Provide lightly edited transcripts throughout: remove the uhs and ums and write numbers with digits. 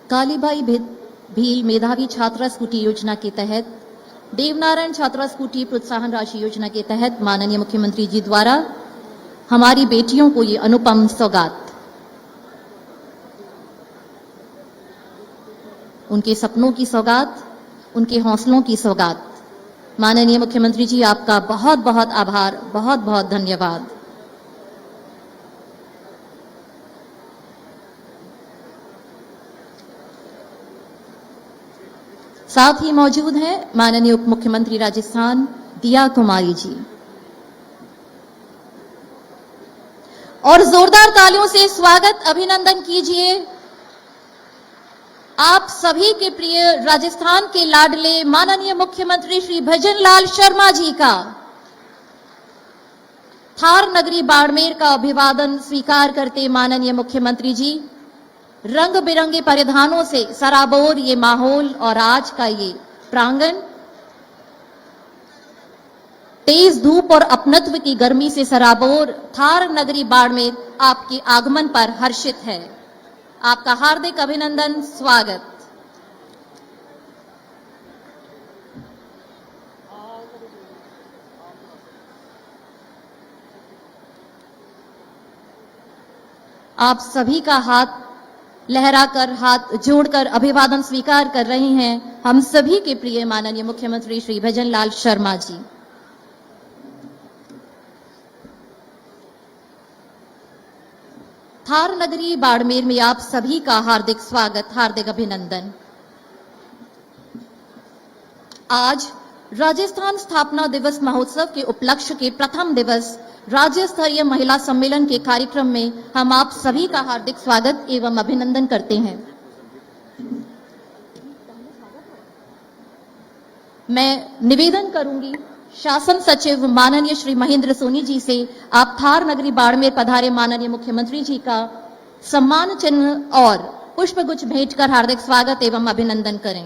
कालीबाई भील मेधावी छात्रा स्कूटी योजना के तहत देवनारायण छात्रा स्कूटी प्रोत्साहन राशि योजना के तहत माननीय मुख्यमंत्री जी द्वारा हमारी बेटियों को ये अनुपम सौगात, उनके सपनों की सौगात, उनके हौसलों की सौगात। माननीय मुख्यमंत्री जी, आपका बहुत बहुत आभार, बहुत बहुत धन्यवाद। साथ ही मौजूद हैं माननीय उप मुख्यमंत्री राजस्थान दिया कुमारी जी। और जोरदार तालियों से स्वागत, अभिनंदन कीजिए आप सभी के प्रिय राजस्थान के लाडले माननीय मुख्यमंत्री श्री भजनलाल शर्मा जी का। थार नगरी बाड़मेर का अभिवादन स्वीकार करते माननीय मुख्यमंत्री जी रंग बिरंगे परिधानों से सराबोर ये माहौल और आज का ये प्रांगण तेज धूप और अपनत्व की गर्मी से सराबोर थार नगरी बाड़मेर आपके आगमन पर हर्षित है। आपका हार्दिक अभिनंदन, स्वागत। आप सभी का हाथ लहराकर, हाथ जोड़कर अभिवादन स्वीकार कर रहे हैं हम सभी के प्रिय माननीय मुख्यमंत्री श्री भजनलाल शर्मा जी। थार नगरी बाड़मेर में आप सभी का हार्दिक स्वागत, हार्दिक अभिनंदन। आज राजस्थान स्थापना दिवस महोत्सव के उपलक्ष्य के प्रथम दिवस राज्य स्तरीय महिला सम्मेलन के कार्यक्रम में हम आप सभी का हार्दिक स्वागत एवं अभिनंदन करते हैं। मैं निवेदन करूंगी शासन सचिव माननीय श्री महेंद्र सोनी जी से आप थार नगरी बाड़मेर पधारे माननीय मुख्यमंत्री जी का सम्मान चिन्ह और पुष्पगुच्छ भेंट कर हार्दिक स्वागत एवं अभिनंदन करें।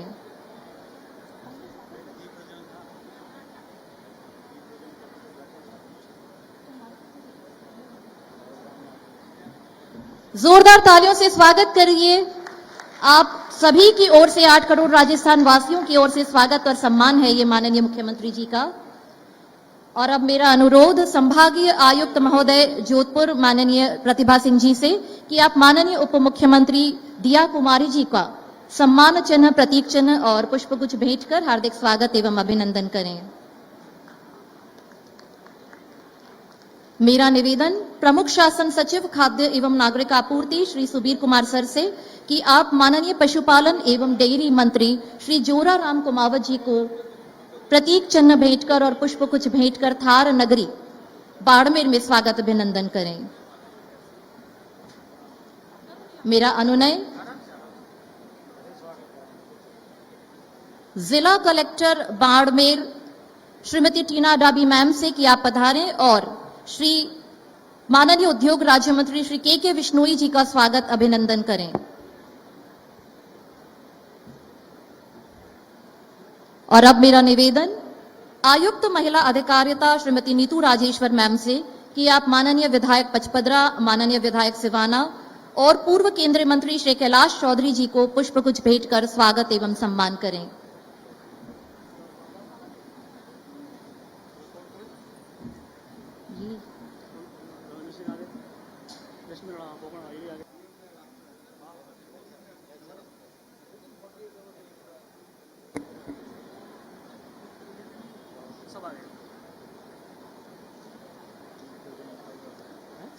जोरदार तालियों से स्वागत करिए। आप सभी की ओर से 8 करोड़ राजस्थान वासियों की ओर से स्वागत और सम्मान है ये माननीय मुख्यमंत्री जी का। और अब मेरा अनुरोध संभागीय आयुक्त महोदय जोधपुर माननीय प्रतिभा सिंह जी से कि आप माननीय उप मुख्यमंत्री दिया कुमारी जी का सम्मान चिन्ह, प्रतीक चिन्ह और पुष्पगुच्छ भेंट कर हार्दिक स्वागत एवं अभिनंदन करें। मेरा निवेदन प्रमुख शासन सचिव खाद्य एवं नागरिक आपूर्ति श्री सुबीर कुमार सर से कि आप माननीय पशुपालन एवं डेयरी मंत्री श्री जोराराम कुमावत जी को प्रतीक चिन्ह भेंटकर और पुष्पगुच्छ भेंटकर थार नगरी बाड़मेर में स्वागत अभिनंदन करें। मेरा अनुनय जिला कलेक्टर बाड़मेर श्रीमती टीना डाबी मैम से कि आप पधारें और श्री माननीय उद्योग राज्य मंत्री श्री के विश्नोई जी का स्वागत अभिनंदन करें। और अब मेरा निवेदन आयुक्त महिला अधिकारिता श्रीमती नीतू राजेश्वर मैम से कि आप माननीय विधायक पचपदरा, माननीय विधायक सिवाना और पूर्व केंद्रीय मंत्री श्री कैलाश चौधरी जी को पुष्पगुच्छ भेंट कर स्वागत एवं सम्मान करें।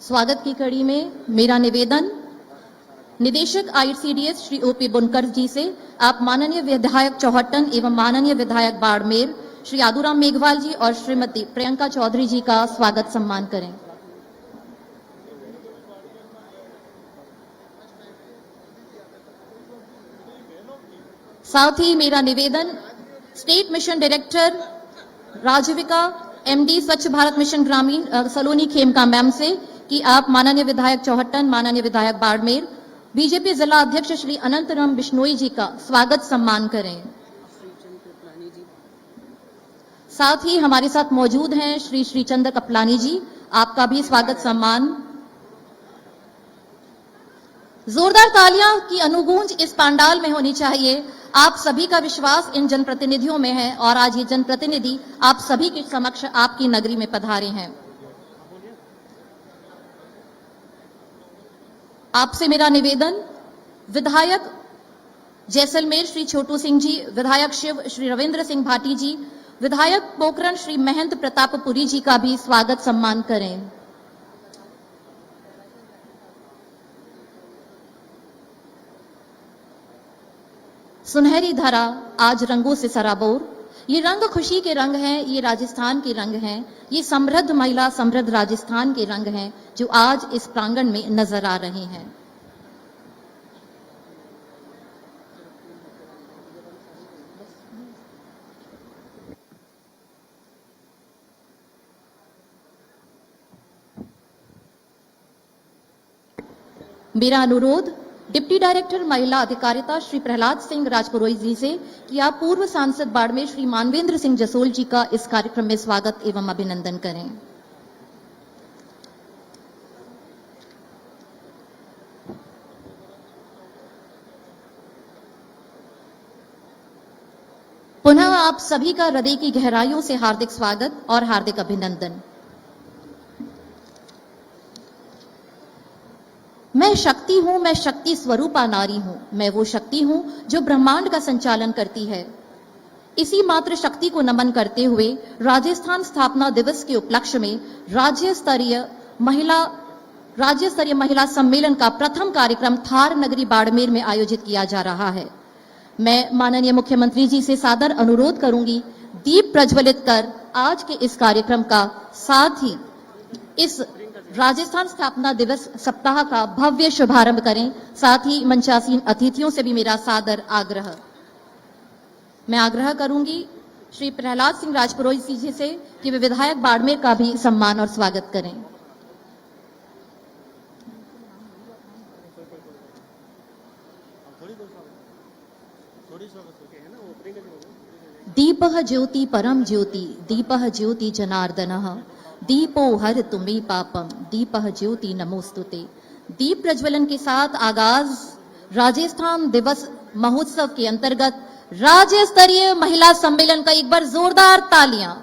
स्वागत की कड़ी में मेरा निवेदन निदेशक आईसीडीएस श्री ओपी बुनकर जी से आप माननीय विधायक चौहट्टन एवं माननीय विधायक बाड़मेर श्री आदूराम मेघवाल जी और श्रीमती प्रियंका चौधरी जी का स्वागत सम्मान करें। साथ ही मेरा निवेदन स्टेट मिशन डायरेक्टर राजविका एमडी स्वच्छ भारत मिशन ग्रामीण सलोनी खेमका मैम से कि आप माननीय विधायक चौहट्टन, माननीय विधायक बाड़मेर, बीजेपी जिला अध्यक्ष श्री अनंतराम बिश्नोई जी का स्वागत सम्मान करें। साथ ही हमारे साथ मौजूद हैं श्री श्रीचंद्र कपलानी जी, आपका भी स्वागत सम्मान जोरदार तालियां की अनुगूंज इस पंडाल में होनी चाहिए। आप सभी का विश्वास इन जनप्रतिनिधियों में है और आज ये जनप्रतिनिधि आप सभी के समक्ष आपकी नगरी में पधारे हैं। आपसे मेरा निवेदन, विधायक जैसलमेर श्री छोटू सिंह जी, विधायक शिव श्री रविंद्र सिंह भाटी जी, विधायक पोखरण श्री महंत प्रतापपुरी जी का भी स्वागत सम्मान करें। सुनहरी धरा आज रंगों से सराबोर, ये रंग खुशी के रंग हैं, ये राजस्थान के रंग हैं, ये समृद्ध महिला समृद्ध राजस्थान के रंग हैं जो आज इस प्रांगण में नजर आ रहे हैं। मेरा अनुरोध डिप्टी डायरेक्टर महिला अधिकारिता श्री प्रहलाद सिंह राजपुरोहित जी से कि आप पूर्व सांसद बाड़मेर श्री मानवेंद्र सिंह जसोल जी का इस कार्यक्रम में स्वागत एवं अभिनंदन करें। पुनः आप सभी का हृदय की गहराइयों से हार्दिक स्वागत और हार्दिक अभिनंदन। मैं शक्ति हूं, मैं शक्ति स्वरूपा नारी हूं, मैं वो शक्ति हूं जो ब्रह्मांड का संचालन करती है। इसी मात्र शक्ति को नमन करते हुए राजस्थान स्थापना दिवस के उपलक्ष्य में राज्य स्तरीय महिला सम्मेलन का प्रथम कार्यक्रम थार नगरी बाड़मेर में आयोजित किया जा रहा है। मैं माननीय मुख्यमंत्री जी से सादर अनुरोध करूंगी, दीप प्रज्वलित कर आज के इस कार्यक्रम का, साथ ही इस राजस्थान स्थापना दिवस सप्ताह का भव्य शुभारंभ करें। साथ ही मंचासीन अतिथियों से भी मेरा सादर आग्रह। मैं आग्रह करूंगी श्री प्रहलाद सिंह राजपुरोहित जी से कि वे विधायक बाड़मेर का भी सम्मान और स्वागत करें। दीपः ज्योति परम ज्योति, दीपः ज्योति जनार्दनः, दीपो हर तुम्हें पापम, दीपः ज्योति नमोस्तुते। दीप प्रज्वलन के साथ आगाज राजस्थान दिवस महोत्सव के अंतर्गत राज्य स्तरीय महिला सम्मेलन का। एक बार जोरदार तालियां।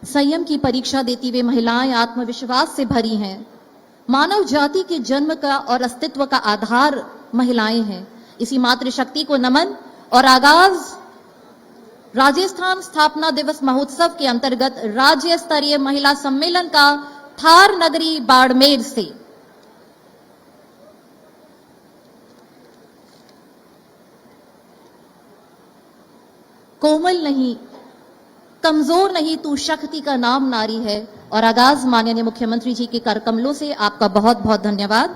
संयम की परीक्षा देती हुई महिलाएं आत्मविश्वास से भरी हैं। मानव जाति के जन्म का और अस्तित्व का आधार महिलाएं हैं। इसी मातृशक्ति को नमन और आगाज राजस्थान स्थापना दिवस महोत्सव के अंतर्गत राज्य स्तरीय महिला सम्मेलन का थार नगरी बाड़मेर से। कोमल नहीं, कमजोर नहीं, तू शक्ति का नाम नारी है। और आगाज माननीय मुख्यमंत्री जी के कर कमलों से आपका बहुत बहुत धन्यवाद।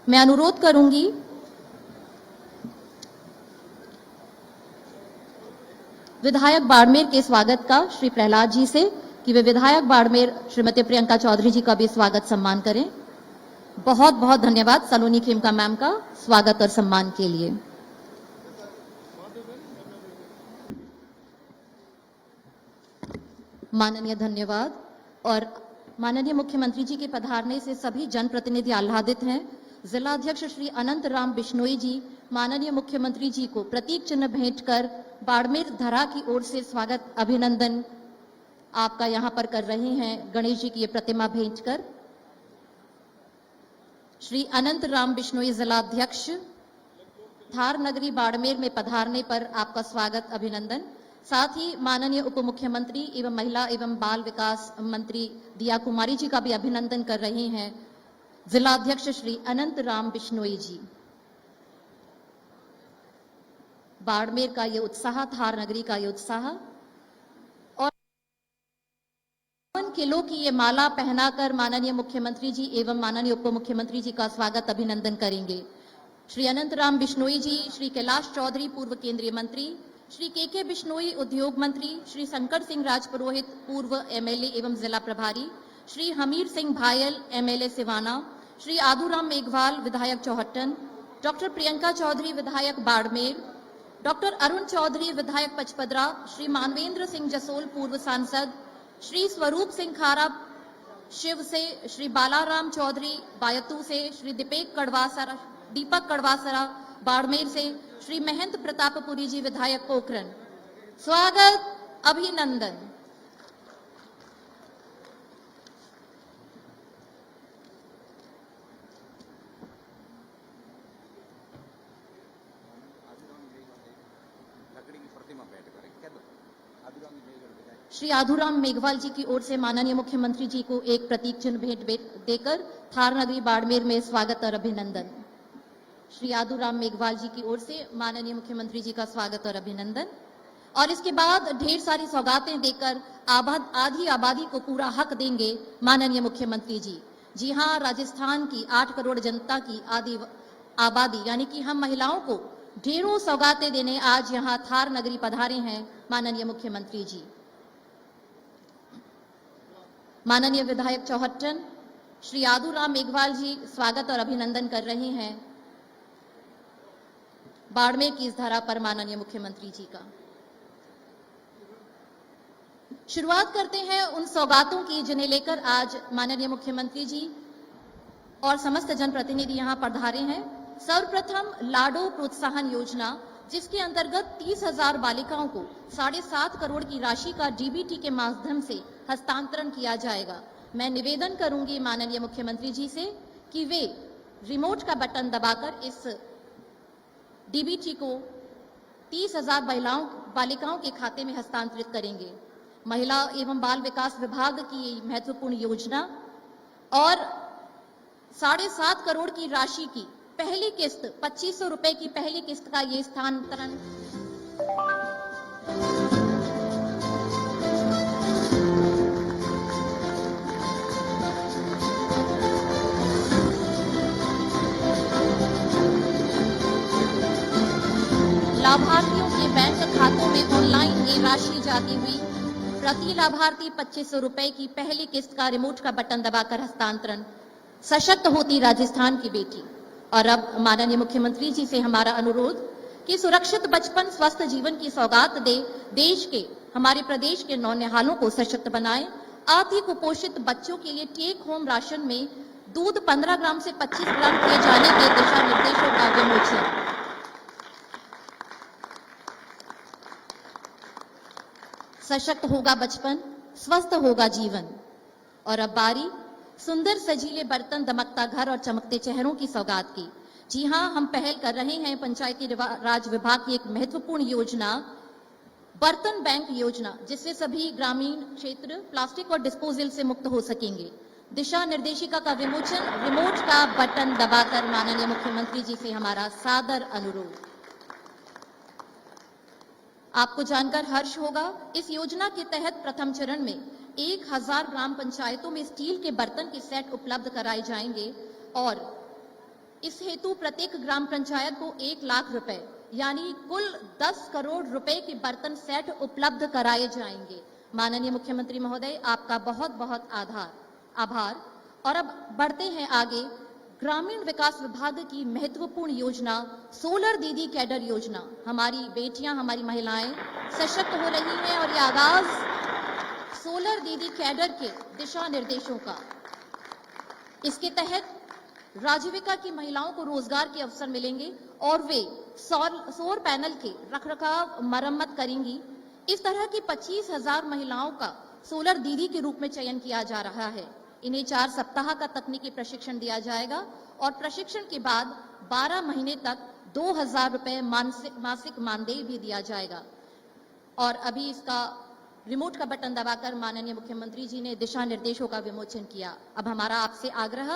मैं अनुरोध करूंगी विधायक बाड़मेर के स्वागत का श्री प्रहलाद जी से कि वे विधायक बाड़मेर श्रीमती प्रियंका चौधरी जी का भी स्वागत सम्मान करें। बहुत बहुत धन्यवाद सलोनी खेमका मैम का स्वागत और सम्मान के लिए। माननीय धन्यवाद। और माननीय मुख्यमंत्री जी के पधारने से सभी जनप्रतिनिधि आह्लादित हैं। जिला अध्यक्ष श्री अनंत राम बिश्नोई जी माननीय मुख्यमंत्री जी को प्रतीक चिन्ह भेंट कर बाड़मेर धरा की ओर से स्वागत अभिनंदन आपका यहां पर कर रहे हैं। गणेश जी की ये प्रतिमा भेंट कर श्री अनंत राम बिश्नोई जिला अध्यक्ष थार नगरी बाड़मेर में पधारने पर आपका स्वागत अभिनंदन। साथ ही माननीय उप मुख्यमंत्री एवं महिला एवं बाल विकास मंत्री दिया कुमारी जी का भी अभिनंदन कर रहे हैं जिला अध्यक्ष श्री अनंत राम बिश्नोई जी। बाड़मेर का ये उत्साह, थार नगरी का ये उत्साह और किलो की ये माला पहनाकर माननीय मुख्यमंत्री जी एवं माननीय उप मुख्यमंत्री जी का स्वागत अभिनंदन करेंगे। श्री अनंत राम बिश्नोई जी, श्री कैलाश चौधरी पूर्व केंद्रीय मंत्री, श्री के बिश्नोई उद्योग मंत्री, श्री शंकर सिंह राजपुरोहित पूर्व एमएलए एवं जिला प्रभारी, श्री हमीर सिंह भायल एमएलए सिवाना, श्री आदूराम मेघवाल विधायक चौहट्टन, डॉक्टर प्रियंका चौधरी विधायक बाड़मेर, डॉक्टर अरुण चौधरी विधायक पचपदरा, श्री मानवेंद्र सिंह जसोल पूर्व सांसद, श्री स्वरूप सिंह खारा शिव से, श्री बालाराम चौधरी बायतू से, श्री दीपक कड़वासरा बाड़मेर से, श्री महंत प्रतापपुरी जी विधायक पोखरन। स्वागत, अभिनंदन। श्री आदूराम मेघवाल जी की ओर से माननीय मुख्यमंत्री जी को एक प्रतीक चिन्ह भेंट देकर थार नगरी बाड़मेर में स्वागत और अभिनंदन। श्री आदूराम मेघवाल जी की ओर से माननीय मुख्यमंत्री जी का स्वागत और अभिनंदन। और इसके बाद ढेर सारी सौगातें देकर आधी आबादी को पूरा हक देंगे माननीय मुख्यमंत्री जी। जी हाँ, राजस्थान की 8 करोड़ जनता की आधी आबादी यानी कि हम महिलाओं को ढेरों सौगातें देने आज यहाँ थार नगरी पधारे हैं माननीय मुख्यमंत्री जी। माननीय विधायक चौहट्टन श्री आदूराम मेघवाल जी स्वागत और अभिनंदन कर रहे हैं बाड़मेर की इस धरा पर माननीय मुख्यमंत्री जी का। शुरुआत करते हैं उन सौगातों की जिन्हें लेकर आज माननीय मुख्यमंत्री जी और समस्त जनप्रतिनिधि यहां पधारे हैं। सर्वप्रथम लाडो प्रोत्साहन योजना, जिसके अंतर्गत 30,000 बालिकाओं को 7.5 करोड़ की राशि का डीबीटी के माध्यम से हस्तांतरण किया जाएगा। मैं निवेदन करूंगी माननीय मुख्यमंत्री जी से कि वे रिमोट का बटन दबाकर इस डीबीटी को 30,000 बालिकाओं के खाते में हस्तांतरित करेंगे। महिला एवं बाल विकास विभाग की महत्वपूर्ण योजना और 7.5 करोड़ की राशि की पहली किस्त 2500 रुपए की पहली किस्त का ये स्थानांतरण लाभार्थियों के बैंक खातों में ऑनलाइन ये राशि जाती हुई प्रति लाभार्थी 2500 रुपए की पहली किस्त का रिमोट का बटन दबाकर हस्तांतरण। सशक्त होती राजस्थान की बेटी। और अब माननीय मुख्यमंत्री जी से हमारा अनुरोध कि सुरक्षित बचपन स्वस्थ जीवन की सौगात दे हमारे प्रदेश के नौनिहालों को सशक्त बनाए। अति कुपोषित बच्चों के लिए टेक होम राशन में दूध 15 ग्राम से 25 ग्राम किए जाने के दिशा निर्देशों का विमोचन। सशक्त होगा बचपन, स्वस्थ होगा जीवन। और अब बारी सुंदर सजीले बर्तन, दमकता घर और चमकते चेहरों की सौगात की। जी हां, हम पहल कर रहे हैं पंचायती राज विभाग की एक महत्वपूर्ण योजना बर्तन बैंक योजना, जिससे सभी ग्रामीण क्षेत्र प्लास्टिक और डिस्पोजल से मुक्त हो सकेंगे। दिशा निर्देशिका का विमोचन रिमोट का बटन दबाकर माननीय मुख्यमंत्री जी से हमारा सादर अनुरोध। आपको जानकर हर्ष होगा, इस योजना के तहत प्रथम चरण में 1000 ग्राम पंचायतों में स्टील के बर्तन के सेट उपलब्ध कराए जाएंगे और इस हेतु प्रत्येक ग्राम पंचायत को 1 लाख रुपए यानी कुल 10 करोड़ रुपए के बर्तन सेट उपलब्ध कराए जाएंगे। माननीय मुख्यमंत्री महोदय, आपका बहुत बहुत आभार। और अब बढ़ते हैं आगे। ग्रामीण विकास विभाग की महत्वपूर्ण योजना सोलर दीदी कैडर योजना। हमारी बेटियां, हमारी महिलाएं सशक्त हो रही हैं और ये आगाज सोलर दीदी कैडर के दिशा निर्देशों का। इसके तहत राजीविका की महिलाओं को रोजगार के अवसर मिलेंगे और वे सौर पैनल के रखरखाव मरम्मत करेंगी। इस तरह की 25,000 महिलाओं का सोलर दीदी के रूप में चयन किया जा रहा है। इन्हें 4 सप्ताह का तकनीकी प्रशिक्षण दिया जाएगा और प्रशिक्षण के बाद 12 महीने तक 2,000 रुपए मासिक मानदेय भी दिया जाएगा। और अभी इसका रिमोट का बटन दबाकर माननीय मुख्यमंत्री जी ने दिशा निर्देशों का विमोचन किया। अब हमारा आपसे आग्रह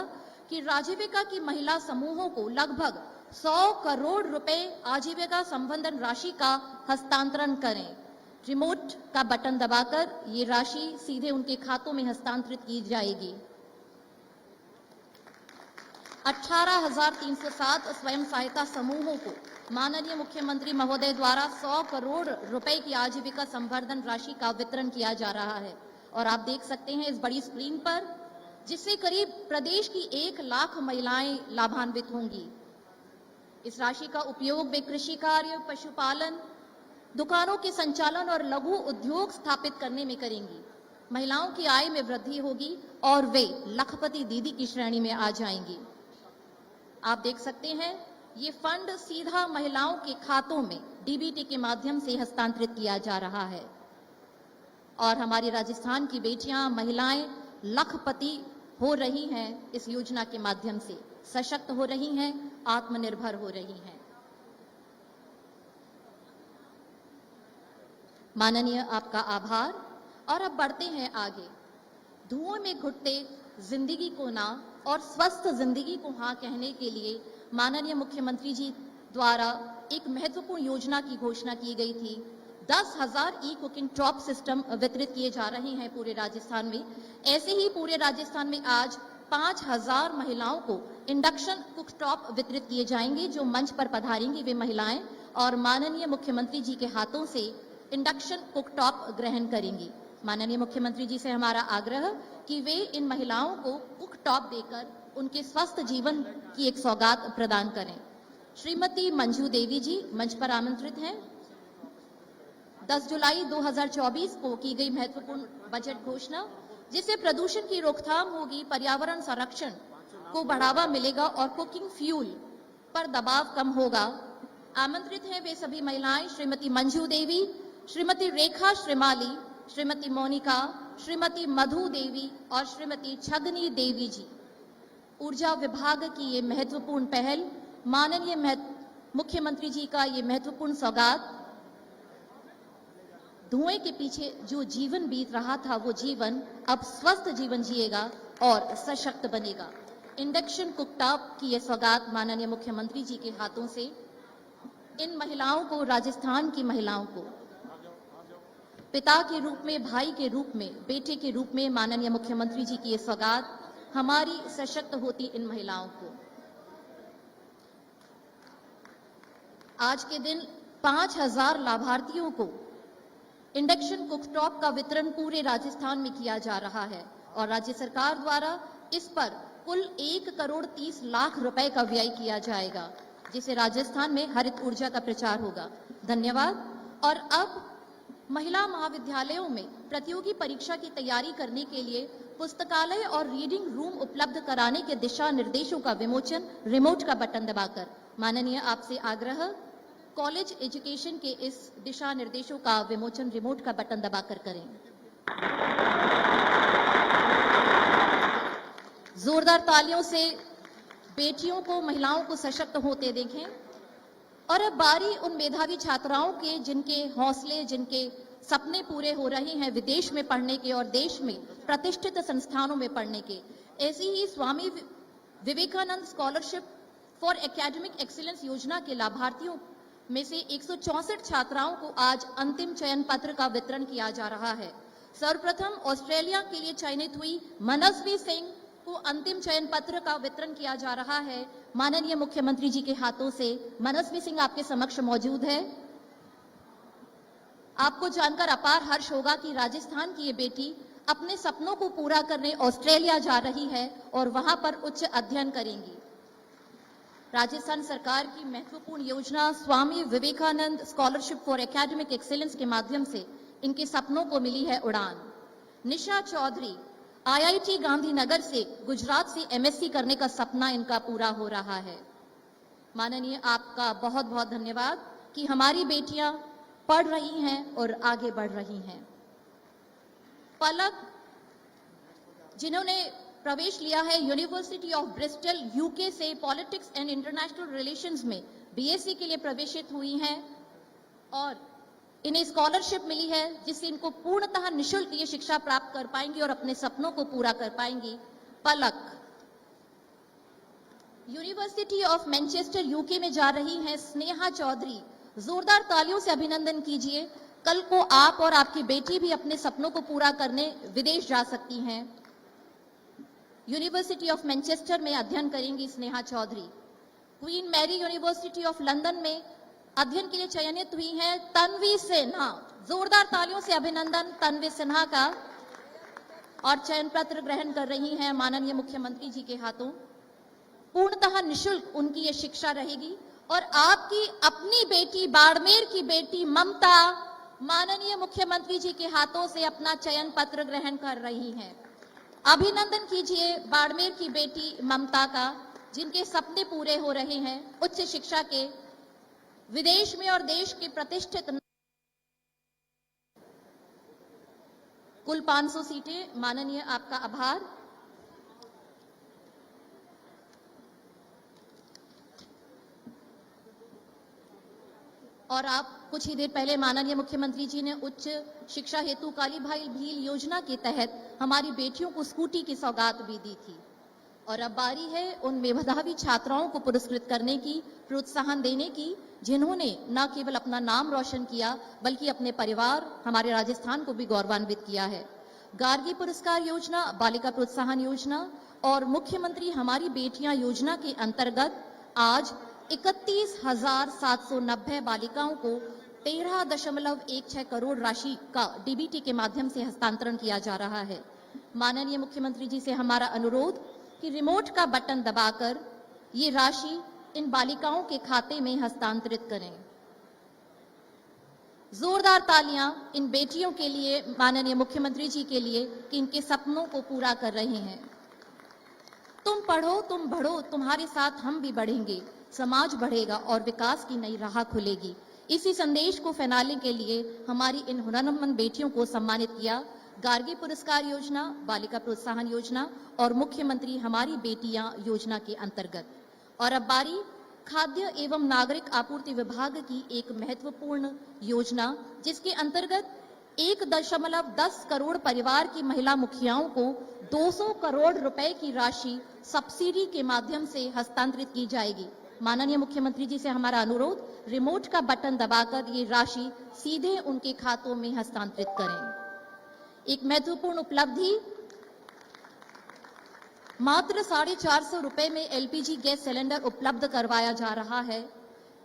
कि राजीविका की महिला समूहों को लगभग 100 करोड़ रुपए आजीविका संबंधन राशि का हस्तांतरण करें। रिमोट का बटन दबाकर ये राशि सीधे उनके खातों में हस्तांतरित की जाएगी। 18,307 स्वयं सहायता समूहों को माननीय मुख्यमंत्री महोदय द्वारा 100 करोड़ रुपए की आजीविका संवर्धन राशि का वितरण किया जा रहा है। और आप देख सकते हैं इस बड़ी स्क्रीन पर जिससे करीब प्रदेश की 1 लाख महिलाएं लाभान्वित होंगी। इस राशि का उपयोग वे कृषि कार्य, पशुपालन, दुकानों के संचालन और लघु उद्योग स्थापित करने में करेंगी। महिलाओं की आय में वृद्धि होगी और वे लखपति दीदी की श्रेणी में आ जाएंगी। आप देख सकते हैं, ये फंड सीधा महिलाओं के खातों में डीबीटी के माध्यम से हस्तांतरित किया जा रहा है और हमारी राजस्थान की बेटियां, महिलाएं लखपति हो रही हैं। इस योजना के माध्यम से सशक्त हो रही हैं, आत्मनिर्भर हो रही हैं। माननीय, आपका आभार। और अब बढ़ते हैं आगे। धुओं में घुटते जिंदगी को ना और स्वस्थ जिंदगी को हाँ कहने के लिए माननीय मुख्यमंत्री जी द्वारा एक महत्वपूर्ण योजना की घोषणा की गई थी। 10,000 ई कुकिंग टॉप सिस्टम वितरित किए जा रहे हैं पूरे राजस्थान में। ऐसे ही पूरे राजस्थान में आज 5,000 महिलाओं को इंडक्शन कुक टॉप वितरित किए जाएंगे। जो मंच पर पधारेंगी वे महिलाएं और माननीय मुख्यमंत्री जी के हाथों से इंडक्शन कुक टॉप ग्रहण करेंगी। माननीय मुख्यमंत्री जी से हमारा आग्रह कि वे इन महिलाओं को कुक टॉप देकर उनके स्वस्थ जीवन की एक सौगात प्रदान करें। श्रीमती मंजू देवी जी मंच पर आमंत्रित हैं। 10 जुलाई 2024 को की गई महत्वपूर्ण बजट घोषणा, जिससे प्रदूषण की रोकथाम होगी, पर्यावरण संरक्षण को बढ़ावा मिलेगा और कुकिंग फ्यूल पर दबाव कम होगा। आमंत्रित हैं वे सभी महिलाएं, श्रीमती मंजू देवी, श्रीमती रेखा श्रीमाली, श्रीमती मोनिका, श्रीमती मधु देवी और श्रीमती छगनी देवी जी। ऊर्जा विभाग की ये महत्वपूर्ण पहल, माननीय मुख्यमंत्री जी का ये महत्वपूर्ण सौगात, धुएं के पीछे जो जीवन बीत रहा था वो जीवन अब स्वस्थ जीवन जिएगा और सशक्त बनेगा। इंडक्शन कुकटॉप की ये सौगात माननीय मुख्यमंत्री जी के हाथों से इन महिलाओं को, राजस्थान की महिलाओं को पिता के रूप में, भाई के रूप में, बेटे के रूप में माननीय मुख्यमंत्री जी की ये सौगात हमारी सशक्त होती इन महिलाओं को। आज के दिन 5,000 लाभार्थियों को इंडक्शन कुकटॉप का वितरण पूरे राजस्थान में किया जा रहा है और राज्य सरकार द्वारा इस पर कुल 1,30 लाख रुपए का व्यय किया जाएगा, जिसे राजस्थान में हरित ऊर्जा का प्रचार होगा। धन्यवाद। और अब महिला महाविद्यालयों में प्रतियोगी परीक्षा की तैयारी करने के लिए पुस्तकालय और रीडिंग रूम उपलब्ध कराने के दिशा निर्देशों का विमोचन रिमोट का बटन दबाकर। माननीय, आपसे आग्रह, कॉलेज एजुकेशन के इस दिशा निर्देशों का विमोचन रिमोट का बटन दबाकर करें। जोरदार तालियों से बेटियों को, महिलाओं को सशक्त होते देखें। और अब बारी उन मेधावी छात्राओं के जिनके हौसले, जिनके सपने पूरे हो रहे हैं विदेश में पढ़ने के और देश में प्रतिष्ठित संस्थानों में पढ़ने के। ऐसी ही Swami Vivekananda scholarship for academic excellence योजना के लाभार्थियों में से 164 छात्राओं को आज अंतिम चयन पत्र का वितरण किया जा रहा है। सर्वप्रथम ऑस्ट्रेलिया के लिए चयनित हुई मनस्वी सिंह को अंतिम चयन पत्र का वितरण किया जा रहा है माननीय मुख्यमंत्री जी के हाथों से। मनस्वी सिंह आपके समक्ष मौजूद है। आपको जानकर अपार हर्ष होगा कि राजस्थान की ये बेटी अपने सपनों को पूरा करने ऑस्ट्रेलिया जा रही है और वहां पर उच्च अध्ययन करेंगी। राजस्थान सरकार की महत्वपूर्ण योजना Swami Vivekananda scholarship for academic excellence के माध्यम से इनके सपनों को मिली है उड़ान। निशा चौधरी IIT गांधीनगर से गुजरात से MSc करने का सपना इनका पूरा हो रहा है। माननीय, आपका बहुत बहुत धन्यवाद कि हमारी बेटियां पढ़ रही हैं और आगे बढ़ रही हैं। पलक, जिन्होंने प्रवेश लिया है यूनिवर्सिटी ऑफ ब्रिस्टल UK से पॉलिटिक्स एंड इंटरनेशनल रिलेशंस में BSc के लिए प्रवेशित हुई हैं और इन्हें स्कॉलरशिप मिली है जिससे इनको पूर्णतः निःशुल्क ये शिक्षा प्राप्त कर पाएंगी और अपने सपनों को पूरा कर पाएंगी। पलक यूनिवर्सिटी ऑफ मैनचेस्टर UK में जा रही हैं स्नेहा चौधरी। जोरदार तालियों से अभिनंदन कीजिए। कल को आप और आपकी बेटी भी अपने सपनों को पूरा करने विदेश जा सकती हैं। यूनिवर्सिटी ऑफ मैनचेस्टर में अध्ययन करेंगी Sneha Chaudhary. Queen Mary University of London में अध्ययन के लिए चयनित हुई हैं तन्वी सिन्हा। जोरदार तालियों से अभिनंदन तन्वी सिन्हा का। और चयन पत्र ग्रहण कर रही हैं माननीय मुख्यमंत्री जी के हाथों। पूर्णतः निशुल्क उनकी ये शिक्षा रहेगी और आपकी अपनी बेटी बाड़मेर की बेटी ममता माननीय मुख्यमंत्री जी के हाथों से अपना चयन पत्र ग्रहण कर रही हैं। अभिनंदन कीजिए बाड़मेर की बेटी ममता का, जिनके सपने पूरे हो रहे हैं उच्च शिक्षा के, विदेश में और देश के प्रतिष्ठित कुल 500 सीटें। माननीय आपका आभार। और आप कुछ ही देर पहले माननीय मुख्यमंत्री जी ने उच्च शिक्षा हेतु काली भाई भील योजना के तहत हमारी बेटियों को स्कूटी की सौगात भी दी थी। और अब बारी है उन मेधावी छात्राओं को पुरस्कृत करने की, प्रोत्साहन देने की, जिन्होंने न केवल अपना नाम रोशन किया बल्कि अपने परिवार, हमारे राजस्थान को भी गौरवान्वित किया है। गार्गी पुरस्कार योजना, बालिका प्रोत्साहन योजना और मुख्यमंत्री हमारी बेटियां योजना के अंतर्गत आज 31,790 बालिकाओं को 13.16 करोड़ राशि का डीबीटी के माध्यम से हस्तांतरण किया जा रहा है। माननीय मुख्यमंत्री जी से हमारा अनुरोध कि रिमोट का बटन दबाकर ये राशि इन बालिकाओं के खाते में हस्तांतरित करें। जोरदार तालियां इन बेटियों के लिए, माननीय मुख्यमंत्री जी के लिए कि इनके सपनों को पूरा कर रहे हैं। तुम पढ़ो, तुम बढ़ो, तुम्हारे साथ हम भी बढ़ेंगे, समाज बढ़ेगा और विकास की नई राह खुलेगी। इसी संदेश को फैलाने के लिए हमारी इन हुनरमंद बेटियों को सम्मानित किया। गार्गी पुरस्कार योजना, बालिका प्रोत्साहन योजना और मुख्यमंत्री हमारी बेटियां योजना के अंतर्गत। और अब बारी खाद्य एवं नागरिक आपूर्ति विभाग की एक महत्वपूर्ण योजना, जिसके अंतर्गत 1.10 करोड़ परिवार की महिला मुखियाओं को 200 करोड़ रुपए की राशि सब्सिडी के माध्यम से हस्तांतरित की जाएगी। माननीय मुख्यमंत्री जी से हमारा अनुरोध, रिमोट का बटन दबाकर ये राशि सीधे उनके खातों में हस्तांतरित करें। एक महत्वपूर्ण उपलब्धि, मात्र 450 रुपए में एलपीजी गैस सिलेंडर उपलब्ध करवाया जा रहा है।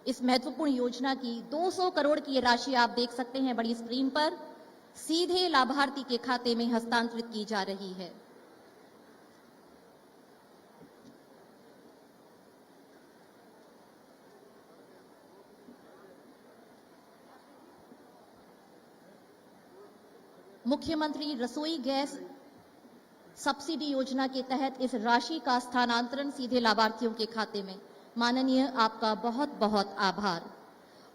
इस महत्वपूर्ण योजना की 200 करोड़ की राशि आप देख सकते हैं बड़ी स्क्रीन पर, सीधे लाभार्थी के खाते में हस्तांतरित की जा रही है। मुख्यमंत्री रसोई गैस सब्सिडी योजना के तहत इस राशि का स्थानांतरण सीधे लाभार्थियों के खाते में। माननीय आपका बहुत बहुत आभार।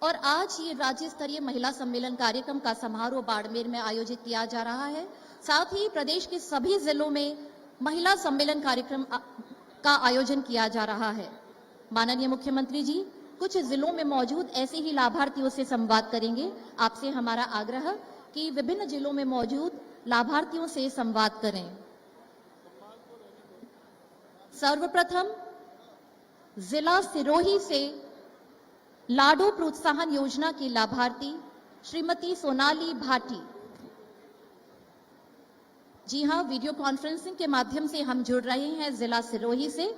और आज ये राज्य स्तरीय महिला सम्मेलन कार्यक्रम का समारोह बाड़मेर में आयोजित किया जा रहा है। साथ ही प्रदेश के सभी जिलों में महिला सम्मेलन कार्यक्रम का आयोजन किया जा रहा है। माननीय मुख्यमंत्री जी कुछ जिलों में मौजूद ऐसे ही लाभार्थियों से संवाद करेंगे। आपसे हमारा आग्रह कि विभिन्न जिलों में मौजूद लाभार्थियों से संवाद करें। सर्वप्रथम जिला सिरोही से लाडो प्रोत्साहन योजना की लाभार्थी श्रीमती सोनाली भाटी। जी हां, वीडियो कॉन्फ्रेंसिंग के माध्यम से हम जुड़ रहे हैं जिला सिरोही से।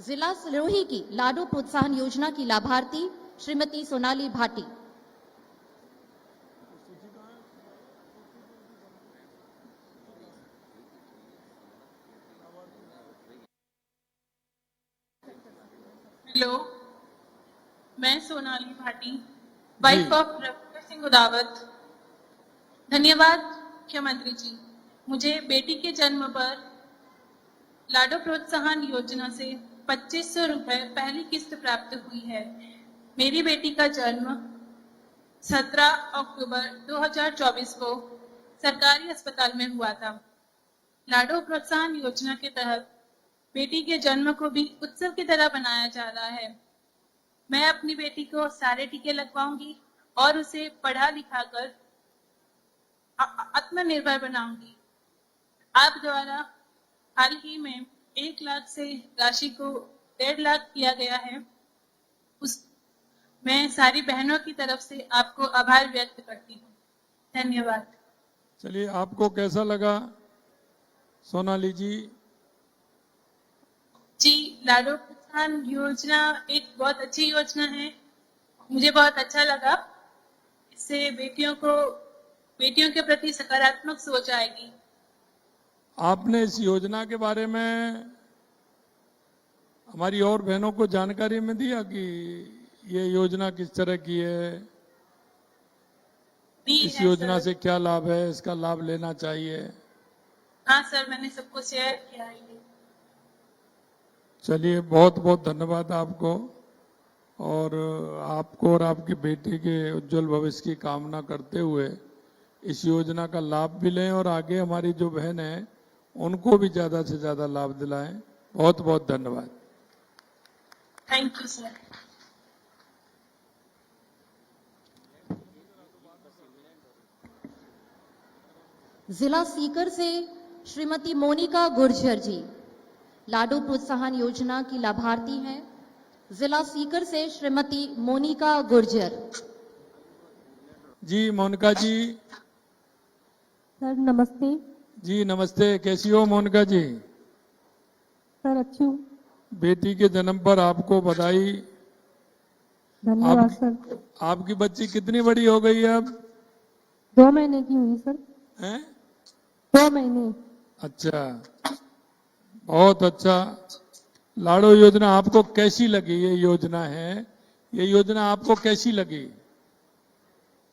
जिला सिरोही की लाडो प्रोत्साहन योजना की लाभार्थी श्रीमती सोनाली भाटी। हेलो, मैं सोनाली भाटी, वाइफ ऑफ रविंद्र सिंह उदावत। धन्यवाद मुख्यमंत्री जी, मुझे बेटी के जन्म पर लाडो प्रोत्साहन योजना से 2500 रुपए पहली किस्त प्राप्त हुई है। मेरी बेटी का जन्म 17 अक्टूबर 2024 को सरकारी अस्पताल में हुआ था। लाडो प्रोत्साहन योजना के तहत बेटी के जन्म को भी उत्सव की तरह बनाया जा रहा है। मैं अपनी बेटी को सारे टीके लगवाऊंगी और उसे पढ़ा लिखा कर आत्मनिर्भर बनाऊंगी। आप द्वारा हाल ही में 1 लाख से राशि को 1.5 लाख किया गया है। मैं सारी बहनों की तरफ से आपको आभार व्यक्त करती हूँ। धन्यवाद। चलिए, आपको कैसा लगा सोनाली जी? जी, लाडो प्रोत्साहन योजना एक बहुत अच्छी योजना है, मुझे बहुत अच्छा लगा। इससे बेटियों के प्रति सकारात्मक सोच आएगी। आपने इस योजना के बारे में हमारी और बहनों को जानकारी में दिया कि ये योजना किस तरह की है, दी इस है योजना सर। से क्या लाभ है, इसका लाभ लेना चाहिए। हाँ सर, मैंने सबको शेयर किया है ये। चलिए, बहुत बहुत धन्यवाद आपको, और आपको और आपकी बेटी के उज्जवल भविष्य की कामना करते हुए इस योजना का लाभ भी लें और आगे हमारी जो बहन है उनको भी ज्यादा से ज्यादा लाभ दिलाएं। बहुत बहुत धन्यवाद। Thank you sir. जिला सीकर से श्रीमती मोनिका गुर्जर जी लाडू प्रोत्साहन योजना की लाभार्थी हैं। जिला सीकर से श्रीमती मोनिका गुर्जर। जी मोनिका जी। सर नमस्ते। जी नमस्ते, कैसी हो मोनिका जी? सर अच्छी हूँ। बेटी के जन्म पर आपको बधाई। धन्यवाद सर। आपकी बच्ची कितनी बड़ी हो गई है अब? 2 महीने की हुई सर। हैं? 2 महीने। अच्छा, बहुत अच्छा। लाडो योजना आपको कैसी लगी? ये योजना है, ये योजना आपको कैसी लगी?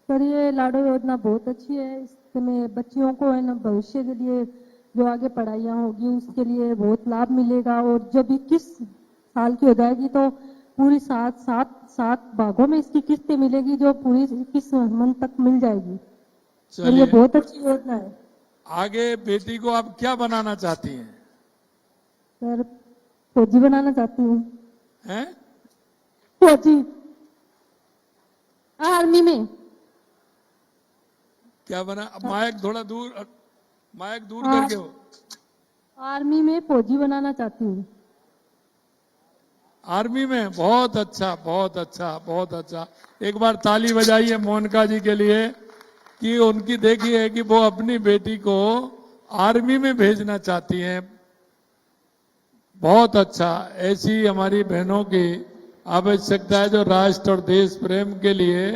सर ये लाडो योजना बहुत अच्छी है। इसमें बच्चियों को है ना भविष्य के लिए जो आगे पढ़ाइयाँ होगी उसके लिए बहुत लाभ मिलेगा, और जब 21 साल की हो जाएगी तो पूरी सात भागों में इसकी किस्तें मिलेगी, जो पूरी 21 मंथ तक मिल जाएगी। और ये चलिए, बहुत अच्छी योजना है। आगे बेटी को आप क्या बनाना चाहती हैं? सर फौजी बनाना चाहती हूँ। हैं? फौजी, आर्मी में। क्या बना? माइक थोड़ा दूर, माइक दूर हाँ। करके हो। आर्मी में फौजी बनाना चाहती हूँ। आर्मी में? बहुत अच्छा, बहुत अच्छा, बहुत अच्छा। एक बार ताली बजाइए मोनिका जी के लिए कि उनकी देखी है कि वो अपनी बेटी को आर्मी में भेजना चाहती हैं। बहुत अच्छा। ऐसी हमारी बहनों की आवश्यकता है जो राष्ट्र और देश प्रेम के लिए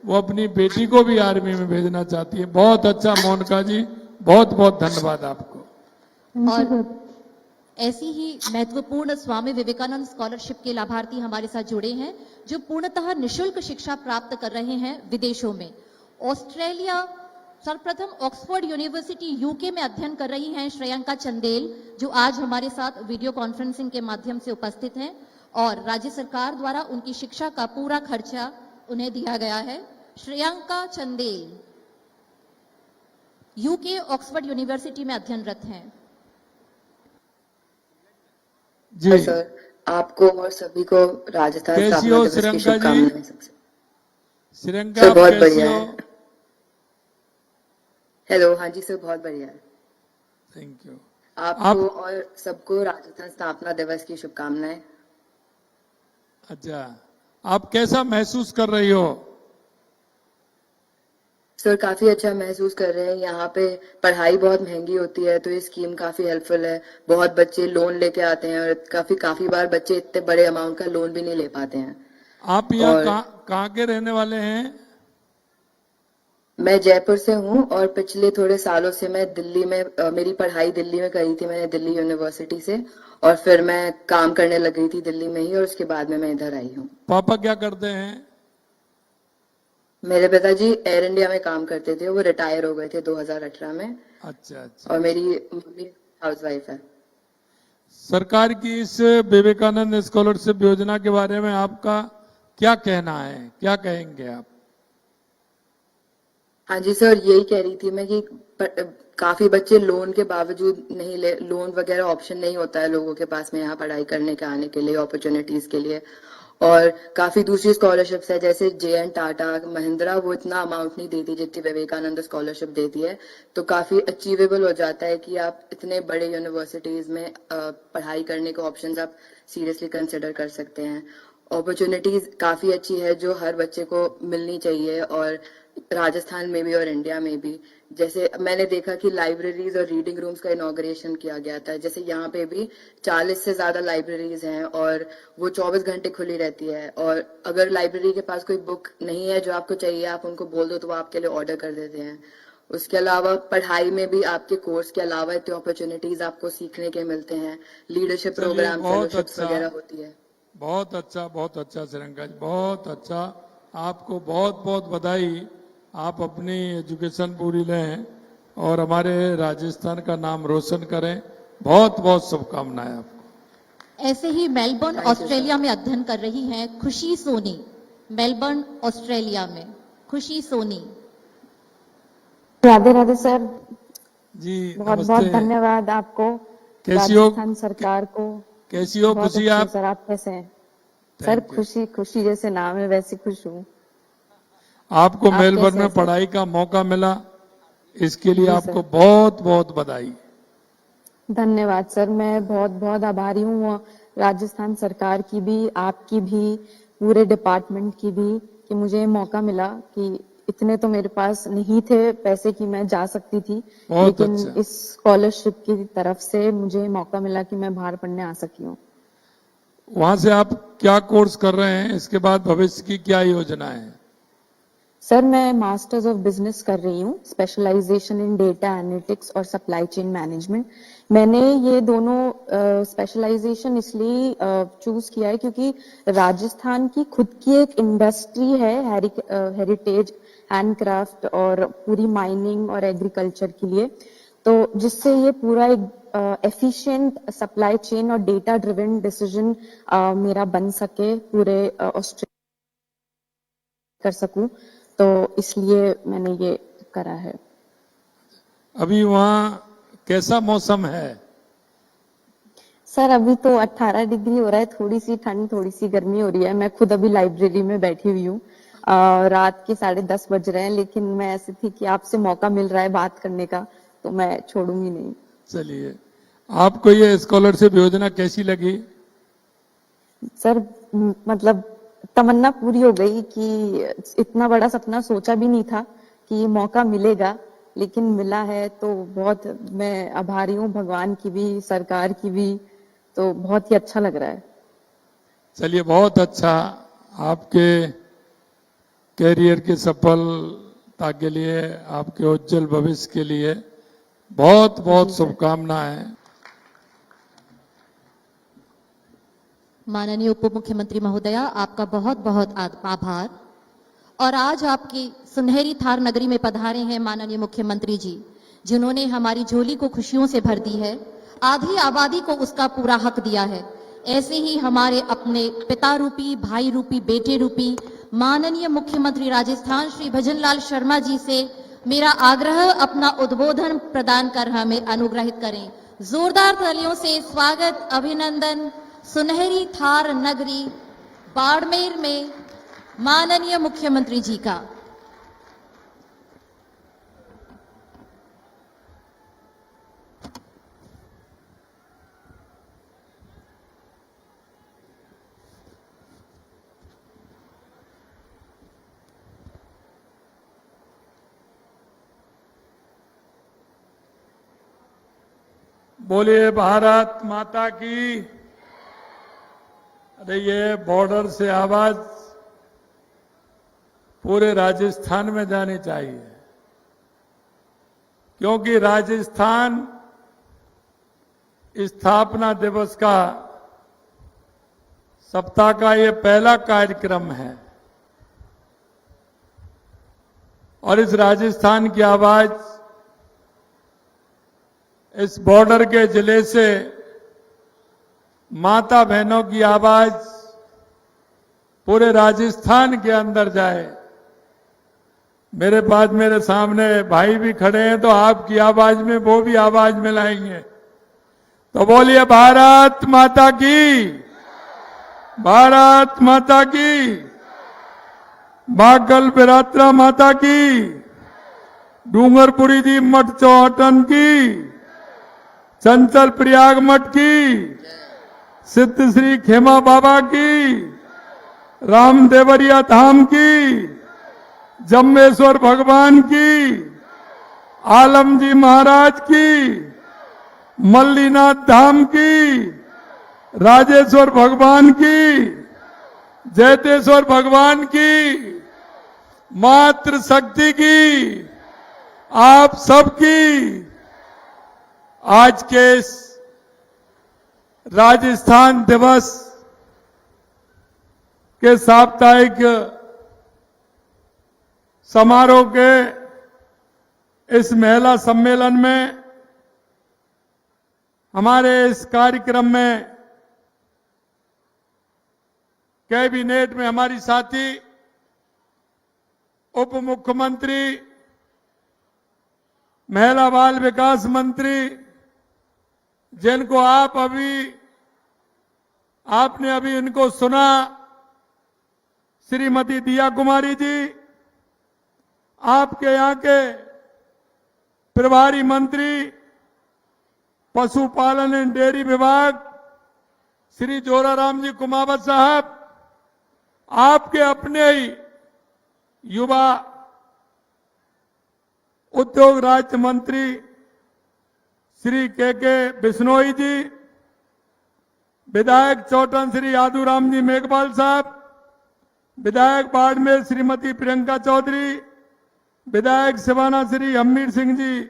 वो अपनी बेटी को भी आर्मी में भेजना चाहती है। बहुत अच्छा मोनिका जी, बहुत बहुत धन्यवाद आपको। थैंक यू और सर। ऐसी ही महत्वपूर्ण स्वामी विवेकानंद स्कॉलरशिप के लाभार्थी हमारे साथ जुड़े हैं, जो पूर्णतः निशुल्क शिक्षा प्राप्त कर रहे हैं विदेशों में। ऑस्ट्रेलिया, सर्वप्रथम ऑक्सफोर्ड यूनिवर्सिटी यूके में अध्ययन कर रही हैं श्रेयांका चंदेल, जो आज हमारे साथ वीडियो कॉन्फ्रेंसिंग के माध्यम से उपस्थित हैं, और राज्य सरकार द्वारा उनकी शिक्षा का पूरा खर्चा उन्हें दिया गया है। Shreyanka Chandel UK Oxford university में अध्ययनरत हैं। जी, सर आपको और सभी को राजस्थान कैसी स्थापना हो दिवस की श्रीलंका जी? शुभकामनाएं। सबसे श्रीलंका, सर आप बहुत कैसी बढ़िया हो? है। हेलो, हाँ जी सर बहुत बढ़िया है। Thank you. आपको और सबको राजस्थान स्थापना दिवस की शुभकामनाएं। अच्छा, आप कैसा महसूस कर रही हो? सर काफी अच्छा महसूस कर रहे हैं। यहाँ पे पढ़ाई बहुत महंगी होती है तो ये स्कीम काफी हेल्पफुल है। बहुत बच्चे लोन लेके आते हैं और काफी बार बच्चे इतने बड़े अमाउंट का लोन भी नहीं ले पाते हैं। आप यहाँ और कहाँ के रहने वाले हैं? मैं जयपुर से हूँ और पिछले थोड़े सालों से मैं दिल्ली में मेरी पढ़ाई दिल्ली में करी थी मैंने, दिल्ली यूनिवर्सिटी से, और फिर मैं काम करने लग गई थी दिल्ली में ही, और उसके बाद में मैं इधर आई हूँ। पापा क्या करते हैं? मेरे पिताजी एयर इंडिया में काम करते थे, वो रिटायर हो गए थे 2018 में। अच्छा अच्छा। और मेरी मम्मी हाउसवाइफ है। सरकार की इस विवेकानंद स्कॉलरशिप योजना के बारे में आपका क्या कहना है, क्या कहेंगे आप? हाँ जी सर, यही कह रही थी मैं कि काफी बच्चे लोन के बावजूद नहीं ले, लोन वगैरह ऑप्शन नहीं होता है लोगों के पास में यहाँ पढ़ाई करने के आने के लिए, अपॉर्चुनिटीज के लिए। और काफी दूसरी स्कॉलरशिप्स है जैसे JN टाटा, महिंद्रा, वो इतना अमाउंट नहीं देती जितनी विवेकानंद स्कॉलरशिप देती है। तो काफी अचीवेबल हो जाता है कि आप इतने बड़े यूनिवर्सिटीज में पढ़ाई करने के ऑप्शंस आप सीरियसली कंसिडर कर सकते हैं। अपॉर्चुनिटीज काफी अच्छी है जो हर बच्चे को मिलनी चाहिए, और राजस्थान में भी और इंडिया में भी। जैसे मैंने देखा कि लाइब्रेरीज और रीडिंग रूम्स का इनॉग्रेशन किया गया था, जैसे यहाँ पे भी 40 से ज्यादा लाइब्रेरीज हैं और वो 24 घंटे खुली रहती है। और अगर लाइब्रेरी के पास कोई बुक नहीं है जो आपको चाहिए, आप उनको बोल दो तो वो आपके लिए ऑर्डर कर देते हैं। उसके अलावा पढ़ाई में भी आपके कोर्स के अलावा इतने अपॉर्चुनिटीज आपको सीखने के मिलते हैं, लीडरशिप चलिए, प्रोग्राम, बहुत फेलोशिप्स अच्छा। वगैरह होती है। बहुत अच्छा श्रीलंका जी, बहुत अच्छा। आपको बहुत बहुत बधाई। आप अपनी एजुकेशन पूरी लें और हमारे राजस्थान का नाम रोशन करें। बहुत बहुत शुभकामनाएं आपको। ऐसे ही मेलबर्न ऑस्ट्रेलिया में अध्ययन कर रही हैं खुशी सोनी। मेलबर्न ऑस्ट्रेलिया में खुशी सोनी। राधे राधे सर, जी बहुत नमस्ते। बहुत धन्यवाद आपको, कैसी हो? राजस्थान सरकार को। कैसी हो बहुत खुशी अच्छे आप? सर, आप कैसे हैं? Sir Thank you। खुशी खुशी जैसे नाम है वैसे खुश हूँ। आपको आप मेलबर्न कैसे में हैं सर? पढ़ाई का मौका मिला, इसके लिए जी आपको सर। बहुत बहुत बधाई। धन्यवाद सर, मैं बहुत बहुत आभारी हूँ राजस्थान सरकार की भी, आपकी भी, पूरे डिपार्टमेंट की भी, कि मुझे मौका मिला। कि इतने तो मेरे पास नहीं थे पैसे कि मैं जा सकती थी, बहुत लेकिन अच्छा। इस स्कॉलरशिप की तरफ से मुझे मौका मिला कि मैं बाहर पढ़ने आ सकी हूँ। वहां से आप क्या कोर्स कर रहे हैं? इसके बाद भविष्य की क्या योजना है? सर मैं मास्टर्स ऑफ बिजनेस कर रही हूँ, स्पेशलाइजेशन इन डेटा एनालिटिक्स और सप्लाई चेन मैनेजमेंट। मैंने ये दोनों स्पेशलाइजेशन इसलिए चूज किया है क्योंकि राजस्थान की खुद की एक इंडस्ट्री है, हेरिटेज, हैंडक्राफ्ट और पूरी माइनिंग और एग्रीकल्चर के लिए। तो जिससे ये पूरा एक एफिशिएंट सप्लाई चेन और डेटा ड्रिवन डिसीजन मेरा बन सके, पूरे ऑस्ट्रेलिया कर सकूं, तो इसलिए मैंने ये करा है। अभी वहाँ कैसा मौसम है? सर अभी तो 18 डिग्री हो रहा है, थोड़ी सी ठंड थोड़ी सी गर्मी हो रही है। मैं खुद अभी लाइब्रेरी में बैठी हुई हूँ, रात के 10:30 बज रहे हैं, लेकिन मैं ऐसी थी कि आपसे मौका मिल रहा है बात करने का, तो मैं छोड़ूंगी नहीं। चलिए, आपको ये स्कॉलरशिप योजना कैसी लगी? सर मतलब तमन्ना पूरी हो गई कि इतना बड़ा सपना सोचा भी नहीं था कि ये मौका मिलेगा, लेकिन मिला है। तो बहुत मैं आभारी हूँ भगवान की भी, सरकार की भी। तो बहुत ही अच्छा लग रहा है। चलिए, बहुत अच्छा। आपके कैरियर की सफलता के लिए, आपके उज्जवल भविष्य के लिए बहुत बहुत जी सर। शुभकामनाएं। माननीय उप मुख्यमंत्री महोदया, आपका बहुत बहुत आभार। और आज आपकी सुनहरी थार नगरी में पधारे हैं माननीय मुख्यमंत्री जी, जिन्होंने हमारी झोली को खुशियों से भर दी है, आधी आबादी को उसका पूरा हक दिया है। ऐसे ही हमारे अपने पिता रूपी, भाई रूपी, बेटे रूपी माननीय मुख्यमंत्री राजस्थान श्री भजनलाल शर्मा जी से मेरा आग्रह, अपना उद्बोधन प्रदान कर हमें अनुग्रहित करें। जोरदार तालियों से स्वागत, अभिनंदन सुनहरी थार नगरी बाड़मेर में माननीय मुख्यमंत्री जी का। बोलिए भारत माता की। अरे ये बॉर्डर से आवाज पूरे राजस्थान में जानी चाहिए, क्योंकि राजस्थान स्थापना दिवस का सप्ताह का ये पहला कार्यक्रम है और इस राजस्थान की आवाज इस बॉर्डर के जिले से माता बहनों की आवाज पूरे राजस्थान के अंदर जाए। मेरे पास मेरे सामने भाई भी खड़े हैं, तो आपकी आवाज में वो भी आवाज मिलाएंगे। तो बोलिए भारत माता की, भारत माता की, बागल बिरात्रा माता की, डूंगरपुरी दी मठ चौहटन की, चंचल प्रयाग मठ की, सिद्ध श्री खेमा बाबा की, रामदेवरिया धाम की, जम्बेश्वर भगवान की, आलम जी महाराज की, मल्लीनाथ धाम की, राजेश्वर भगवान की, जैतेश्वर भगवान की, मातृ शक्ति की, आप सबकी आज के इस राजस्थान दिवस के साप्ताहिक समारोह के इस महिला सम्मेलन में हमारे इस कार्यक्रम में कैबिनेट में हमारी साथी उप मुख्यमंत्री, महिला बाल विकास मंत्री, जिनको आपने अभी इनको सुना, श्रीमती दिया कुमारी जी, आपके यहां के प्रभारी मंत्री पशुपालन एवं डेयरी विभाग श्री जोराराम जी कुमावत साहब, आपके अपने ही युवा उद्योग राज्य मंत्री श्री के बिश्नोई जी, विधायक चौटन श्री यादूराम जी मेघवाल साहब, विधायक बाड़मेर श्रीमती प्रियंका चौधरी, विधायक सिवाना श्री हमीर सिंह जी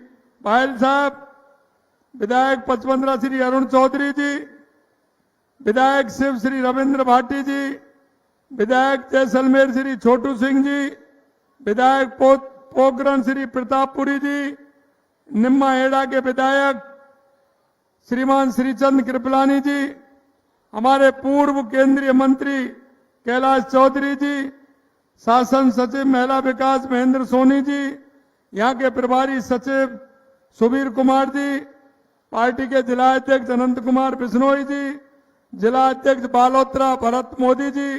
बायल साहब, विधायक पचपंद्रा श्री अरुण चौधरी जी, विधायक शिव श्री रविंद्र भाटी जी, विधायक जैसलमेर श्री छोटू सिंह जी, विधायक पोखरण श्री प्रतापपुरी जी, निम्मा हेड़ा के विधायक श्रीमान श्रीचंद कृपलानी जी, हमारे पूर्व केंद्रीय मंत्री कैलाश चौधरी जी, शासन सचिव महिला विकास महेंद्र सोनी जी, यहाँ के प्रभारी सचिव सुबीर कुमार जी, पार्टी के जिला अध्यक्ष अनंत कुमार बिश्नोई जी, जिला अध्यक्ष बालोत्रा भरत मोदी जी,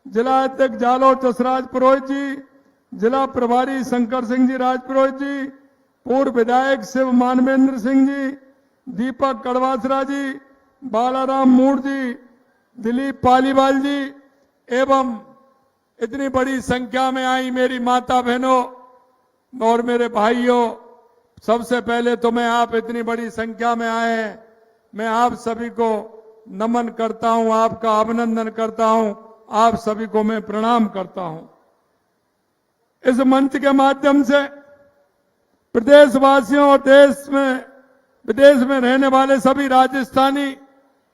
जिला अध्यक्ष जालोर जसराज पुरोहित जी, जिला प्रभारी शंकर सिंह जी राजपुरोहित जी, पूर्व विधायक शिव मानवेंद्र सिंह जी, दीपक कड़वासरा जी, बालाराम मूड जी, दिलीप पालीवाल जी एवं इतनी बड़ी संख्या में आई मेरी माता बहनों और मेरे भाइयों, सबसे पहले तो मैं आप इतनी बड़ी संख्या में आए हैं, मैं आप सभी को नमन करता हूं, आपका अभिनंदन करता हूं, आप सभी को मैं प्रणाम करता हूं। इस मंच के माध्यम से प्रदेशवासियों और देश में विदेश में रहने वाले सभी राजस्थानी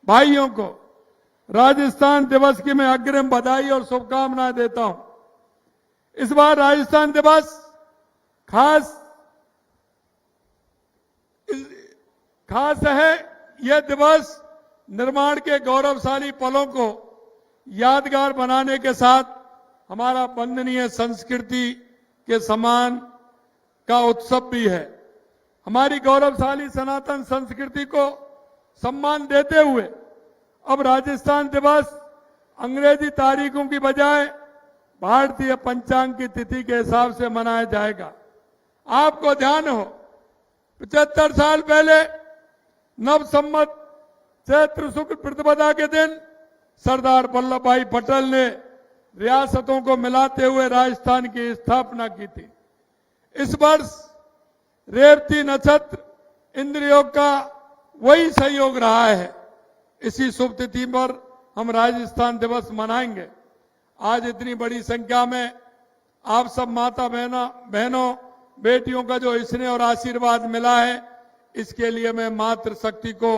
भाइयों को राजस्थान दिवस की मैं अग्रिम बधाई और शुभकामनाएं देता हूं। इस बार राजस्थान दिवस खास है। यह दिवस निर्माण के गौरवशाली पलों को यादगार बनाने के साथ हमारा वंदनीय संस्कृति के सम्मान का उत्सव भी है। हमारी गौरवशाली सनातन संस्कृति को सम्मान देते हुए अब राजस्थान दिवस अंग्रेजी तारीखों की बजाय भारतीय पंचांग की तिथि के हिसाब से मनाया जाएगा। आपको ध्यान हो 75 साल पहले नव संवत चैत्र शुक्ल प्रतिपदा के दिन सरदार वल्लभ भाई पटेल ने रियासतों को मिलाते हुए राजस्थान की स्थापना की थी। इस वर्ष रेवती नक्षत्र इंद्रयोग का वही सहयोग रहा है। इसी शुभ तिथि पर हम राजस्थान दिवस मनाएंगे। आज इतनी बड़ी संख्या में आप सब माता बहनों बेटियों का जो स्नेह और आशीर्वाद मिला है, इसके लिए मैं मातृ शक्ति को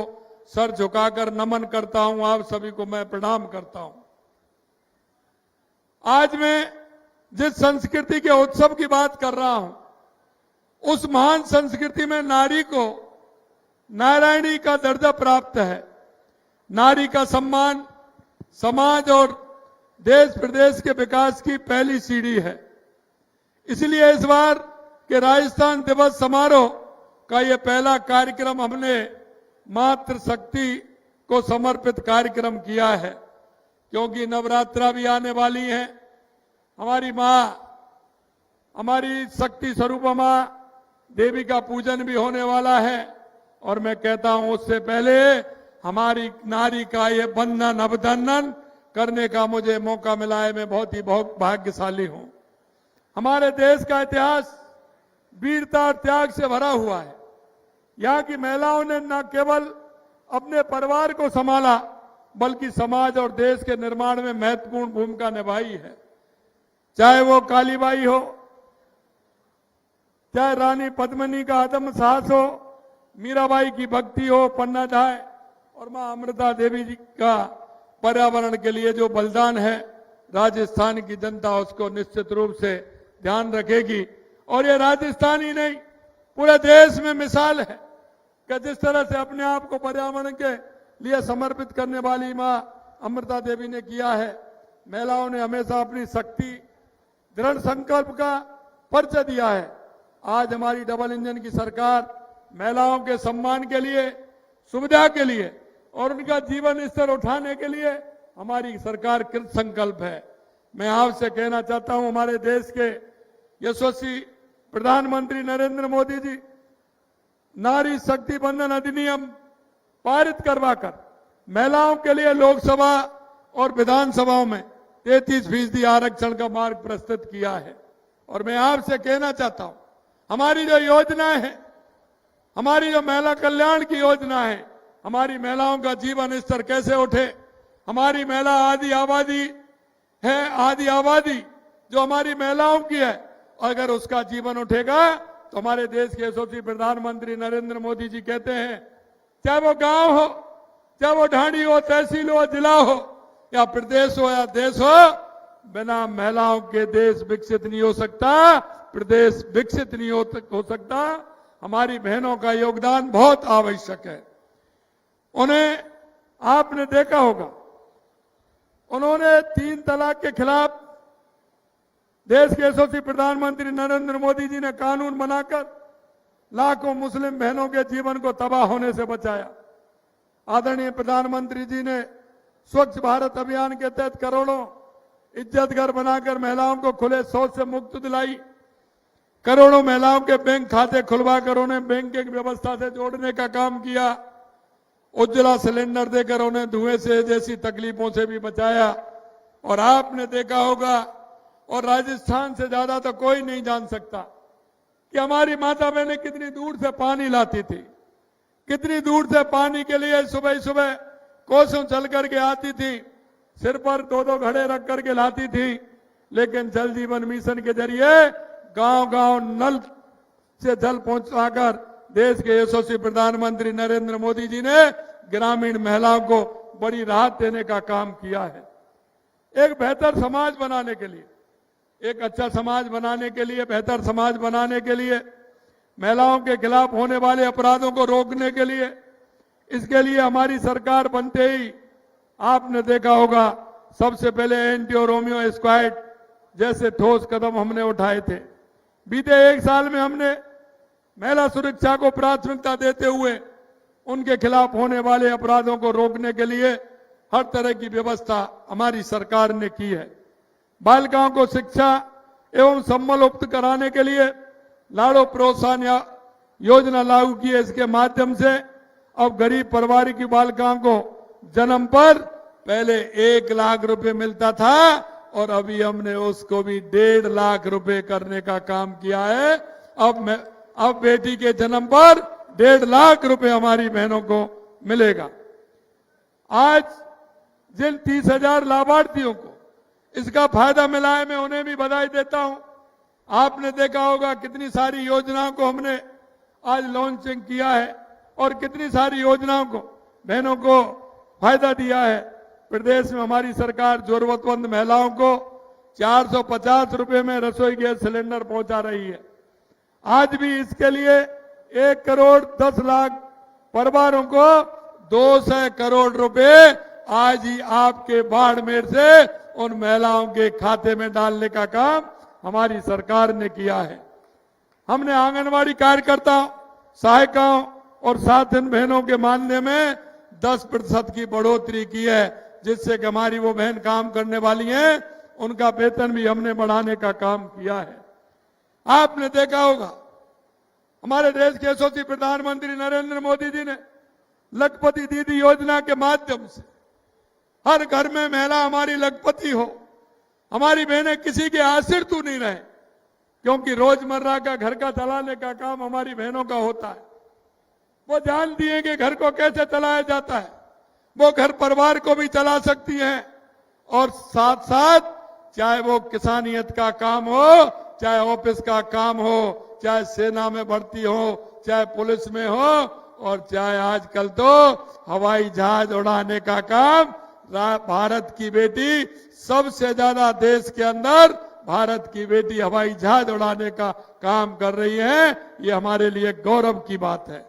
सर झुकाकर नमन करता हूं, आप सभी को मैं प्रणाम करता हूं। आज मैं जिस संस्कृति के उत्सव की बात कर रहा हूं, उस महान संस्कृति में नारी को नारायणी का दर्जा प्राप्त है। नारी का सम्मान समाज और देश प्रदेश के विकास की पहली सीढ़ी है। इसलिए इस बार के राजस्थान दिवस समारोह का यह पहला कार्यक्रम हमने मातृ शक्ति को समर्पित कार्यक्रम किया है, क्योंकि नवरात्रा भी आने वाली है। हमारी मां, हमारी शक्ति स्वरूप मां देवी का पूजन भी होने वाला है, और मैं कहता हूं उससे पहले हमारी नारी का ये बंधन अभिनंदन करने का मुझे मौका मिला है। मैं बहुत भाग्यशाली हूं। हमारे देश का इतिहास वीरता और त्याग से भरा हुआ है। यहाँ की महिलाओं ने न केवल अपने परिवार को संभाला, बल्कि समाज और देश के निर्माण में महत्वपूर्ण भूमिका निभाई है। चाहे वो कालीबाई हो, चाहे रानी पद्मिनी का आदम साहस हो, मीराबाई की भक्ति हो, पन्ना जाए, और मां अमृता देवी जी का पर्यावरण के लिए जो बलिदान है, राजस्थान की जनता उसको निश्चित रूप से ध्यान रखेगी। और ये राजस्थान ही नहीं, पूरे देश में मिसाल है कि जिस तरह से अपने आप को पर्यावरण के लिए समर्पित करने वाली मां अमृता देवी ने किया है। महिलाओं ने हमेशा अपनी शक्ति, दृढ़ संकल्प का परिचय दिया है। आज हमारी डबल इंजन की सरकार महिलाओं के सम्मान के लिए, सुविधा के लिए और उनका जीवन स्तर उठाने के लिए हमारी सरकार कृत संकल्प है। मैं आपसे कहना चाहता हूं, हमारे देश के यशस्वी प्रधानमंत्री नरेंद्र मोदी जी नारी शक्ति बंधन अधिनियम पारित करवाकर महिलाओं के लिए लोकसभा और विधानसभाओं में 33% आरक्षण का मार्ग प्रस्तुत किया है। और मैं आपसे कहना चाहता हूं, हमारी जो योजनाएं हैं, हमारी जो महिला कल्याण की योजना है, हमारी महिलाओं का जीवन स्तर कैसे उठे, हमारी महिला आदि आबादी है, आदि आबादी जो हमारी महिलाओं की है, अगर उसका जीवन उठेगा तो हमारे देश के यशस्वी प्रधानमंत्री नरेंद्र मोदी जी कहते हैं, चाहे वो गांव हो, चाहे वो ढाणी हो, तहसील हो, जिला हो या प्रदेश हो या देश हो, बिना महिलाओं के देश विकसित नहीं हो सकता, प्रदेश विकसित नहीं हो सकता। हमारी बहनों का योगदान बहुत आवश्यक है। उन्हें आपने देखा होगा, उन्होंने 3 तलाक के खिलाफ देश के यशस्वी प्रधानमंत्री नरेंद्र मोदी जी ने कानून बनाकर लाखों मुस्लिम बहनों के जीवन को तबाह होने से बचाया। आदरणीय प्रधानमंत्री जी ने स्वच्छ भारत अभियान के तहत करोड़ों इज्जत घर बनाकर महिलाओं को खुले शौच से मुक्त दिलाई। करोड़ों महिलाओं के बैंक खाते खुलवाकर उन्हें बैंकिंग व्यवस्था से जोड़ने का काम किया। उज्ज्वला सिलेंडर देकर उन्हें धुएं से जैसी तकलीफों से भी बचाया। और आपने देखा होगा, और राजस्थान से ज्यादा तो कोई नहीं जान सकता कि हमारी माता बहनें कितनी दूर से पानी लाती थी, कितनी दूर से पानी के लिए सुबह सुबह कोसों चल करके आती थी, सिर पर 2-2 घड़े रख करके लाती थी। लेकिन जल जीवन मिशन के जरिए गांव-गांव नल से जल पहुंचाकर देश के यशस्वी प्रधानमंत्री नरेंद्र मोदी जी ने ग्रामीण महिलाओं को बड़ी राहत देने का काम किया है। एक बेहतर समाज बनाने के लिए, एक अच्छा समाज बनाने के लिए, बेहतर समाज बनाने के लिए, महिलाओं के खिलाफ होने वाले अपराधों को रोकने के लिए, इसके लिए हमारी सरकार बनते ही आपने देखा होगा, सबसे पहले एंटी और रोमियो स्क्वाड जैसे ठोस कदम हमने उठाए थे। बीते 1 साल में हमने महिला सुरक्षा को प्राथमिकता देते हुए उनके खिलाफ होने वाले अपराधों को रोकने के लिए हर तरह की व्यवस्था हमारी सरकार ने की है। बालिकाओं को शिक्षा एवं संबल उपलब्ध कराने के लिए लाड़ो प्रोत्साहन योजना लागू की है। इसके माध्यम से अब गरीब परिवार की बालिकाओं को जन्म पर पहले 1 लाख रुपए मिलता था और अभी हमने उसको भी 1.5 लाख रुपए करने का काम किया है। अब बेटी के जन्म पर 1.5 लाख रुपए हमारी बहनों को मिलेगा। आज जिन 30,000 लाभार्थियों को इसका फायदा मिला है, मैं उन्हें भी बधाई देता हूं। आपने देखा होगा कितनी सारी योजनाओं को हमने आज लॉन्चिंग किया है और कितनी सारी योजनाओं को बहनों को फायदा दिया है। प्रदेश में हमारी सरकार जरूरतमंद महिलाओं को 450 रुपए में रसोई गैस सिलेंडर पहुंचा रही है। आज भी इसके लिए 1 करोड़ 10 लाख परिवारों को 200 करोड़ रुपए आज ही आपके बाड़मेर से उन महिलाओं के खाते में डालने का काम हमारी सरकार ने किया है। हमने आंगनवाड़ी कार्यकर्ताओं, सहायिकाओं और साथन बहनों के मानदेय में 10% की बढ़ोतरी की है, जिससे कि हमारी वो बहन काम करने वाली हैं, उनका वेतन भी हमने बढ़ाने का काम किया है। आपने देखा होगा हमारे देश के यशस्वी प्रधानमंत्री नरेंद्र मोदी जी ने लखपति दीदी योजना के माध्यम से हर घर में महिला हमारी लखपति हो, हमारी बहनें किसी के आश्रित नहीं रहे, क्योंकि रोजमर्रा का घर का चलाने का काम हमारी बहनों का होता है। वो जानती है कि घर को कैसे चलाया जाता है, वो घर परिवार को भी चला सकती हैं और साथ साथ चाहे वो किसानियत का काम हो, चाहे ऑफिस का काम हो, चाहे सेना में भर्ती हो, चाहे पुलिस में हो, और चाहे आजकल तो हवाई जहाज उड़ाने का काम भारत की बेटी, सबसे ज्यादा देश के अंदर भारत की बेटी हवाई जहाज उड़ाने का काम कर रही है। ये हमारे लिए गौरव की बात है।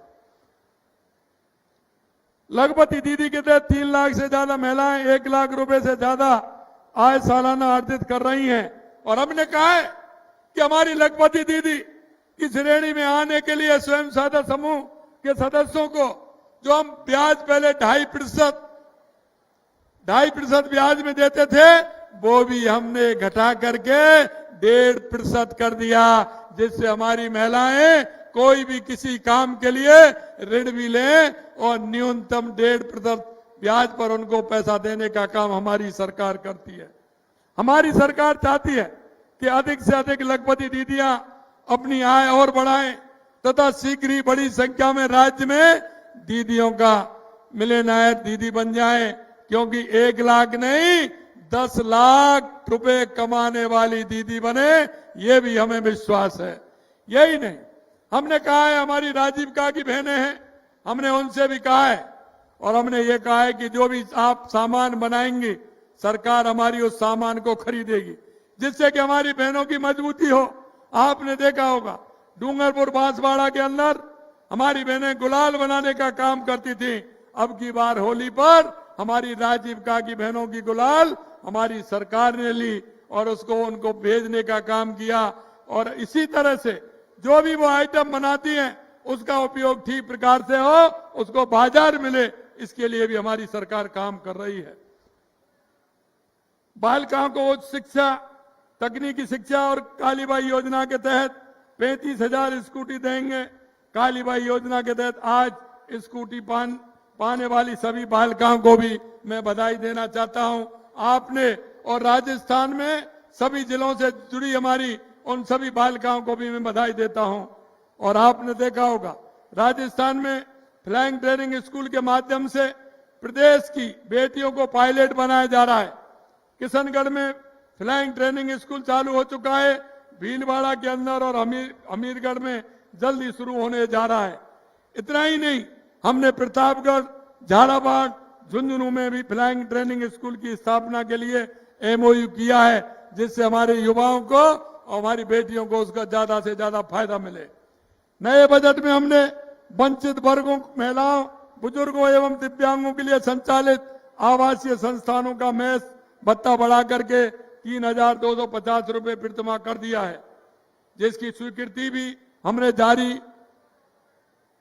लखपति दीदी के तहत 3 लाख से ज्यादा महिलाएं 1 लाख रुपए से ज्यादा आय सालाना अर्जित कर रही हैं। और हमने कहा है कि हमारी लखपति दीदी की श्रेणी में आने के लिए स्वयं सहायता समूह के सदस्यों को जो हम ब्याज पहले 2.5% ब्याज में देते थे, वो भी हमने घटा करके 1.5% कर दिया, जिससे हमारी महिलाएं कोई भी किसी काम के लिए ऋण भी लें और न्यूनतम 1.5% ब्याज पर उनको पैसा देने का काम हमारी सरकार करती है। हमारी सरकार चाहती है कि अधिक से अधिक लखपति दीदियां अपनी आय और बढ़ाएं तथा शीघ्र ही बड़ी संख्या में राज्य में दीदियों का मिलियनेयर दीदी बन जाएं, क्योंकि 1 लाख नहीं 10 लाख रुपए कमाने वाली दीदी बने, ये भी हमें विश्वास है। यही नहीं, हमने कहा है हमारी राजीविका की बहनें हैं, हमने उनसे भी कहा है और हमने ये कहा है कि जो भी आप सामान बनाएंगे सरकार हमारी उस सामान को खरीदेगी, जिससे कि हमारी बहनों की मजबूती हो। आपने देखा होगा डूंगरपुर बांसवाड़ा के अंदर हमारी बहनें गुलाल बनाने का काम करती थी। अब की बार होली पर हमारी राजीविका की बहनों की गुलाल हमारी सरकार ने ली और उसको उनको भेजने का काम किया। और इसी तरह से जो भी वो आइटम बनाती हैं उसका उपयोग ठीक प्रकार से हो, उसको बाजार मिले, इसके लिए भी हमारी सरकार काम कर रही है। बालिकाओं को उच्च शिक्षा, तकनीकी शिक्षा और कालीबाई योजना के तहत 35,000 स्कूटी देंगे। कालीबाई योजना के तहत आज स्कूटी पाने वाली सभी बालिकाओं को भी मैं बधाई देना चाहता हूं। आपने और राजस्थान में सभी जिलों से जुड़ी हमारी उन सभी बालिकाओं को भी मैं बधाई देता हूं। और आपने देखा होगा राजस्थान में फ्लाइंग ट्रेनिंग स्कूल के माध्यम से प्रदेश की बेटियों को पायलट बनाया जा रहा है। किशनगढ़ में फ्लाइंग ट्रेनिंग स्कूल चालू हो चुका है, भीलवाड़ा के अंदर और अमीरगढ़ में जल्दी शुरू होने जा रहा है। इतना ही नहीं, हमने प्रतापगढ़, झालावाड़, झुंझुनू में भी फ्लाइंग ट्रेनिंग स्कूल की स्थापना के लिए MOU किया है, जिससे हमारे युवाओं को और हमारी बेटियों को उसका ज्यादा से ज्यादा फायदा मिले। नए बजट में हमने वंचित वर्गों, महिलाओं, बुजुर्गों एवं दिव्यांगों के लिए संचालित आवासीय संस्थानों का मेस भत्ता बढ़ा करके 3,250 रुपए प्रतिमाह कर दिया है, जिसकी स्वीकृति भी हमने जारी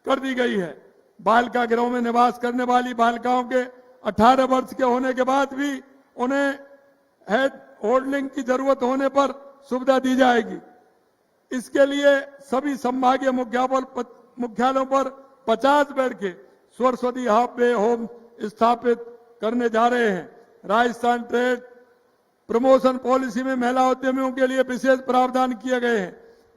कर दी गई है। बालिका गृहों में निवास करने वाली बालिकाओं के 18 वर्ष के होने के बाद भी उन्हें हेड होल्डिंग की जरूरत होने पर सुविधा दी जाएगी। इसके लिए सभी संभागीय मुख्यालयों पर 50 बेड के सरस्वती हाफ वे होम स्थापित करने जा रहे हैं। राजस्थान ट्रेड प्रमोशन पॉलिसी में महिला उद्यमियों के लिए विशेष प्रावधान किए गए हैं।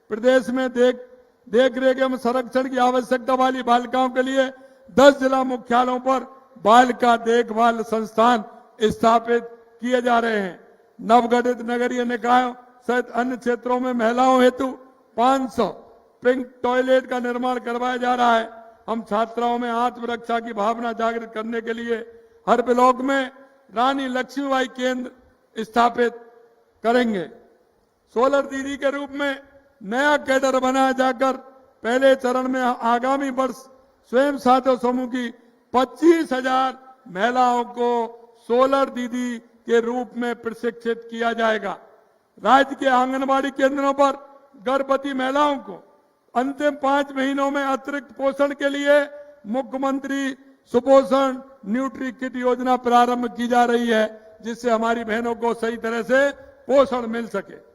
प्रदेश में देख रेख एवं संरक्षण की आवश्यकता वाली बालिकाओं के लिए 10 जिला मुख्यालयों पर बालिका देखभाल संस्थान स्थापित किए जा रहे हैं। नवगठित नगरीय निकायों सहित अन्य क्षेत्रों में महिलाओं हेतु 500 पिंक टॉयलेट का निर्माण करवाया जा रहा है। हम छात्राओं में आत्मरक्षा की भावना जागृत करने के लिए हर ब्लॉक में रानी लक्ष्मीबाई केंद्र स्थापित करेंगे। सोलर दीदी के रूप में नया कैडर बनाया जाकर पहले चरण में आगामी वर्ष स्वयं सहायता समूह की 25,000 महिलाओं को सोलर दीदी के रूप में प्रशिक्षित किया जाएगा। राज्य के आंगनबाड़ी केंद्रों पर गर्भवती महिलाओं को अंतिम 5 महीनों में अतिरिक्त पोषण के लिए मुख्यमंत्री सुपोषण न्यूट्री किट योजना प्रारंभ की जा रही है, जिससे हमारी बहनों को सही तरह से पोषण मिल सके।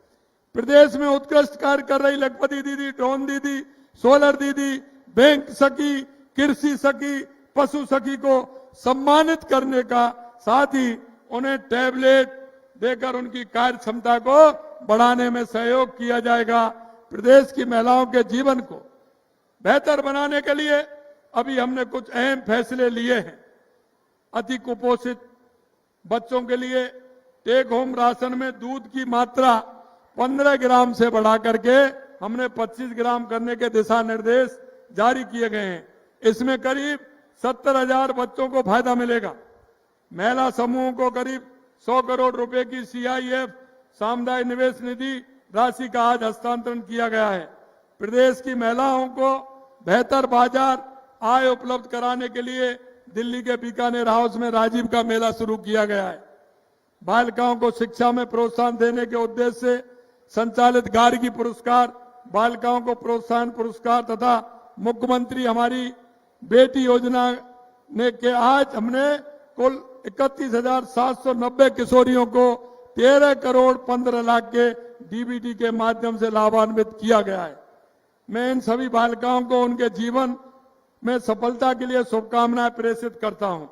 प्रदेश में उत्कृष्ट कार्य कर रही लखपति दीदी, ड्रोन दीदी, सोलर दीदी, बैंक सखी, कृषि सखी, पशु सखी को सम्मानित करने का साथ ही उन्हें टैबलेट देकर उनकी कार्य क्षमता को बढ़ाने में सहयोग किया जाएगा। प्रदेश की महिलाओं के जीवन को बेहतर बनाने के लिए अभी हमने कुछ अहम फैसले लिए हैं। अति कुपोषित बच्चों के लिए टेक होम राशन में दूध की मात्रा 15 ग्राम से बढ़ा करके हमने 25 ग्राम करने के दिशा निर्देश जारी किए गए हैं। इसमें करीब 70,000 बच्चों को फायदा मिलेगा। महिला समूहों को करीब 100 करोड़ रुपए की CIF सामुदायिक निवेश निधि राशि का आज हस्तांतरण किया गया है। प्रदेश की महिलाओं को बेहतर बाजार आय उपलब्ध कराने के लिए दिल्ली के बीकानेर हाउस में राजीव का मेला शुरू किया गया है। बालिकाओं को शिक्षा में प्रोत्साहन देने के उद्देश्य से संचालित गार्गी पुरस्कार, बालिकाओं को प्रोत्साहन पुरस्कार तथा मुख्यमंत्री हमारी बेटी योजना ने के आज हमने कुल 31,790 किशोरियों को 13 करोड़ 15 लाख के DBT के माध्यम से लाभान्वित किया गया है। मैं इन सभी बालिकाओं को उनके जीवन में सफलता के लिए शुभकामनाएं प्रेषित करता हूं।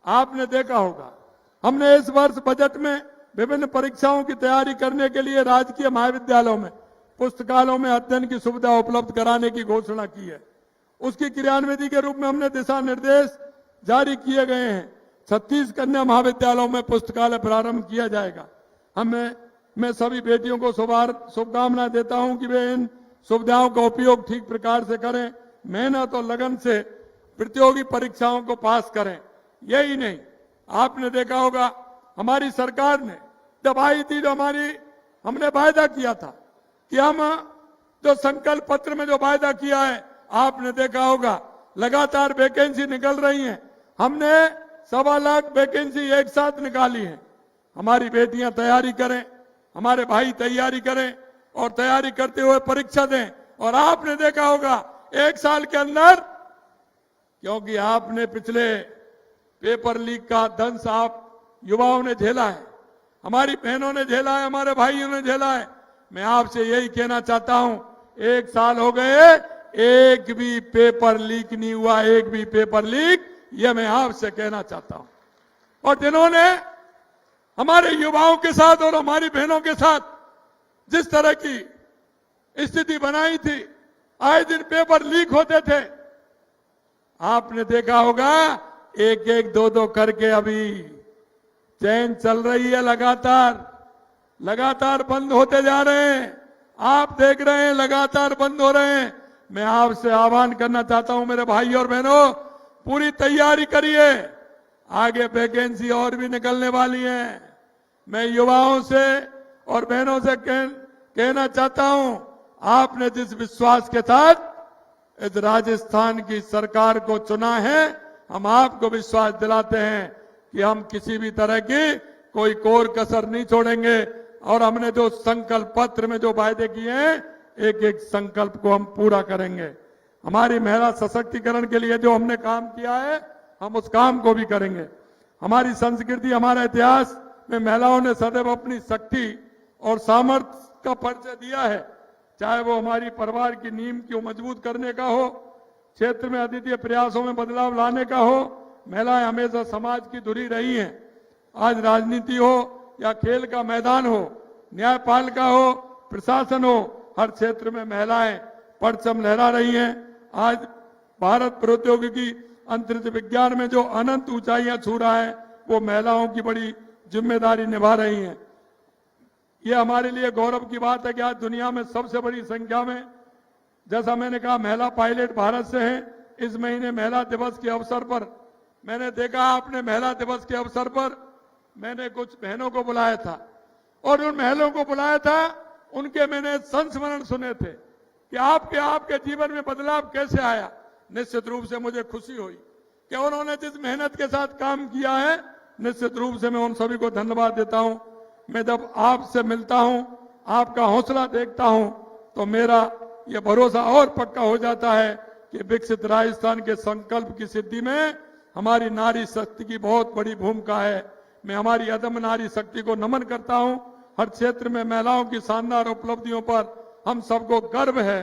आपने देखा होगा, हमने इस वर्ष बजट में विभिन्न परीक्षाओं की तैयारी करने के लिए राजकीय महाविद्यालयों में पुस्तकालयों में अध्ययन की सुविधा उपलब्ध कराने की घोषणा की है। उसकी क्रियान्विति के रूप में हमने दिशा निर्देश जारी किए गए हैं। 36 कन्या महाविद्यालयों में पुस्तकालय प्रारंभ किया जाएगा। मैं सभी बेटियों को शुभकामनाएं देता हूं कि वे इन सुविधाओं का उपयोग ठीक प्रकार से करें, मेहनत और लगन से प्रतियोगी परीक्षाओं को पास करें। यही नहीं, आपने देखा होगा हमारी सरकार ने जब आई थी तो हमने वायदा किया था कि हम जो संकल्प पत्र में जो वायदा किया है, आपने देखा होगा लगातार वैकेंसी निकल रही है। हमने 1.25 लाख वैकेंसी एक साथ निकाली है। हमारी बेटियां तैयारी करें, हमारे भाई तैयारी करें और तैयारी करते हुए परीक्षा दें। और आपने देखा होगा 1 साल के अंदर, क्योंकि आपने पिछले पेपर लीक का दंश आप युवाओं ने झेला है, हमारी बहनों ने झेला है, हमारे भाइयों ने झेला है। मैं आपसे यही कहना चाहता हूं, 1 साल हो गए, एक भी पेपर लीक नहीं हुआ, एक भी पेपर लीक, यह मैं आपसे कहना चाहता हूं। और जिन्होंने हमारे युवाओं के साथ और हमारी बहनों के साथ जिस तरह की स्थिति बनाई थी, आए दिन पेपर लीक होते थे, आपने देखा होगा 1-1, 2-2 करके अभी चैन चल रही है। लगातार बंद होते जा रहे हैं। आप देख रहे हैं लगातार बंद हो रहे हैं। मैं आपसे आह्वान करना चाहता हूं मेरे भाई और बहनों, पूरी तैयारी करिए, आगे वैकेंसी और भी निकलने वाली है। मैं युवाओं से और बहनों से कहना चाहता हूं, आपने जिस विश्वास के साथ इस राजस्थान की सरकार को चुना है, हम आपको विश्वास दिलाते हैं कि हम किसी भी तरह की कोई कोर कसर नहीं छोड़ेंगे। और हमने जो संकल्प पत्र में जो वायदे किए हैं, एक संकल्प को हम पूरा करेंगे। हमारी महिला सशक्तिकरण के लिए जो हमने काम किया है, हम उस काम को भी करेंगे। हमारी संस्कृति, हमारा इतिहास में महिलाओं ने सदैव अपनी शक्ति और सामर्थ्य का परिचय दिया है, चाहे वो हमारी परिवार की नींव को मजबूत करने का हो, क्षेत्र में अद्वितीय प्रयासों में बदलाव लाने का हो। महिलाएं हमेशा समाज की धुरी रही हैं। आज राजनीति हो या खेल का मैदान हो, न्यायपालिका हो, प्रशासन हो, हर क्षेत्र में महिलाएं परचम लहरा रही हैं। आज भारत प्रौद्योगिकी अंतरिक्ष विज्ञान में जो अनंत ऊंचाइयां छू रहा है, वो महिलाओं की बड़ी जिम्मेदारी निभा रही हैं। ये हमारे लिए गौरव की बात है कि आज दुनिया में सबसे बड़ी संख्या में, जैसा मैंने कहा, महिला पायलट भारत से हैं। इस महीने महिला दिवस के अवसर पर मैंने देखा, आपने महिला दिवस के अवसर पर मैंने कुछ बहनों को बुलाया था और उन महिलाओं को बुलाया था, उनके मैंने संस्मरण सुने थे कि आपके जीवन में बदलाव कैसे आया। निश्चित रूप से मुझे खुशी हुई कि उन्होंने जिस मेहनत के साथ काम किया है, निश्चित रूप से मैं उन सभी को धन्यवाद देता हूं। मैं जब आपसे मिलता हूं, आपका हौसला देखता हूं, तो मेरा यह भरोसा और पक्का हो जाता है कि विकसित राजस्थान के संकल्प की सिद्धि में हमारी नारी शक्ति की बहुत बड़ी भूमिका है। मैं हमारी अदम्य नारी शक्ति को नमन करता हूं। हर क्षेत्र में महिलाओं की शानदार उपलब्धियों पर हम सबको गर्व है।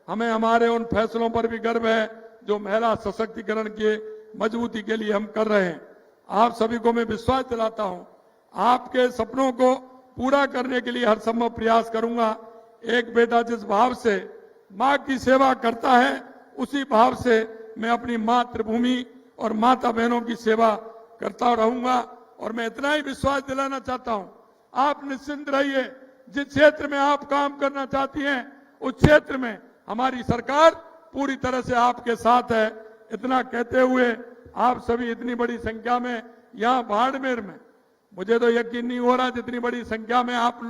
हमें हमारे उन फैसलों पर भी गर्व है जो महिला सशक्तिकरण के मजबूती के लिए हम कर रहे हैं। आप सभी को मैं विश्वास दिलाता हूं, आपके सपनों को पूरा करने के लिए हर संभव प्रयास करूंगा। एक बेटा जिस भाव से मां की सेवा करता है, उसी भाव से मैं अपनी मातृभूमि और माता बहनों की सेवा करता रहूंगा। और मैं इतना ही विश्वास दिलाना चाहता हूं, आप निश्चिंत रहिए, जिस क्षेत्र में आप काम करना चाहती हैं, उस क्षेत्र में हमारी सरकार पूरी तरह से आपके साथ है। इतना कहते हुए आप सभी इतनी बड़ी संख्या में यहाँ बाड़मेर में, मुझे तो यकीन नहीं हो रहा जितनी बड़ी संख्या में आप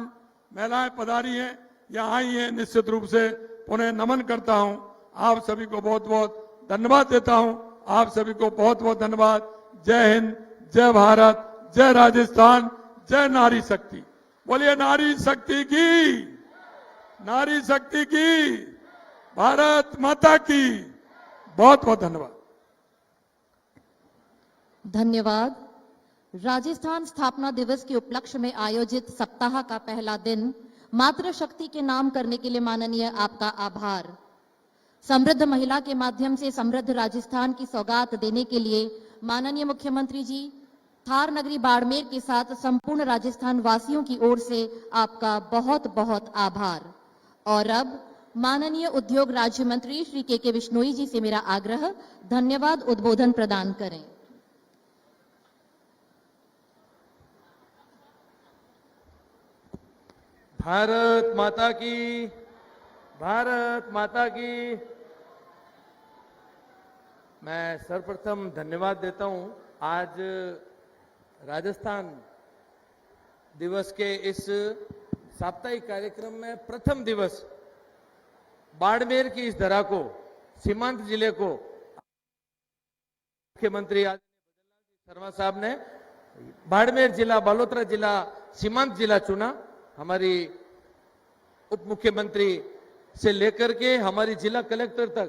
महिलाएं पधारी हैं, यहाँ आई हैं, निश्चित रूप से उन्हें नमन करता हूं। आप सभी को बहुत बहुत धन्यवाद देता हूं। आप सभी को बहुत बहुत धन्यवाद। जय हिंद, जय भारत, जय राजस्थान, जय नारी शक्ति। बोलिए नारी शक्ति की, नारी शक्ति की, भारत माता की। बहुत बहुत धन्यवाद। धन्यवाद। राजस्थान स्थापना दिवस के उपलक्ष्य में आयोजित सप्ताह का पहला दिन मातृशक्ति के नाम करने के लिए माननीय आपका आभार। समृद्ध महिला के माध्यम से समृद्ध राजस्थान की सौगात देने के लिए माननीय मुख्यमंत्री जी, थार नगरी बाड़मेर के साथ संपूर्ण राजस्थान वासियों की ओर से आपका बहुत बहुत आभार। और अब माननीय उद्योग राज्य मंत्री श्री के बिश्नोई जी से मेरा आग्रह, धन्यवाद उद्बोधन प्रदान करें। भारत माता की, भारत माता की। मैं सर्वप्रथम धन्यवाद देता हूं। आज राजस्थान दिवस के इस साप्ताहिक कार्यक्रम में प्रथम दिवस बाड़मेर की इस धरा को, सीमांत जिले को मुख्यमंत्री शर्मा साहब ने बाड़मेर जिला, बालोतरा जिला, सीमांत जिला चुना। हमारी उप मुख्यमंत्री से लेकर के हमारी जिला कलेक्टर तक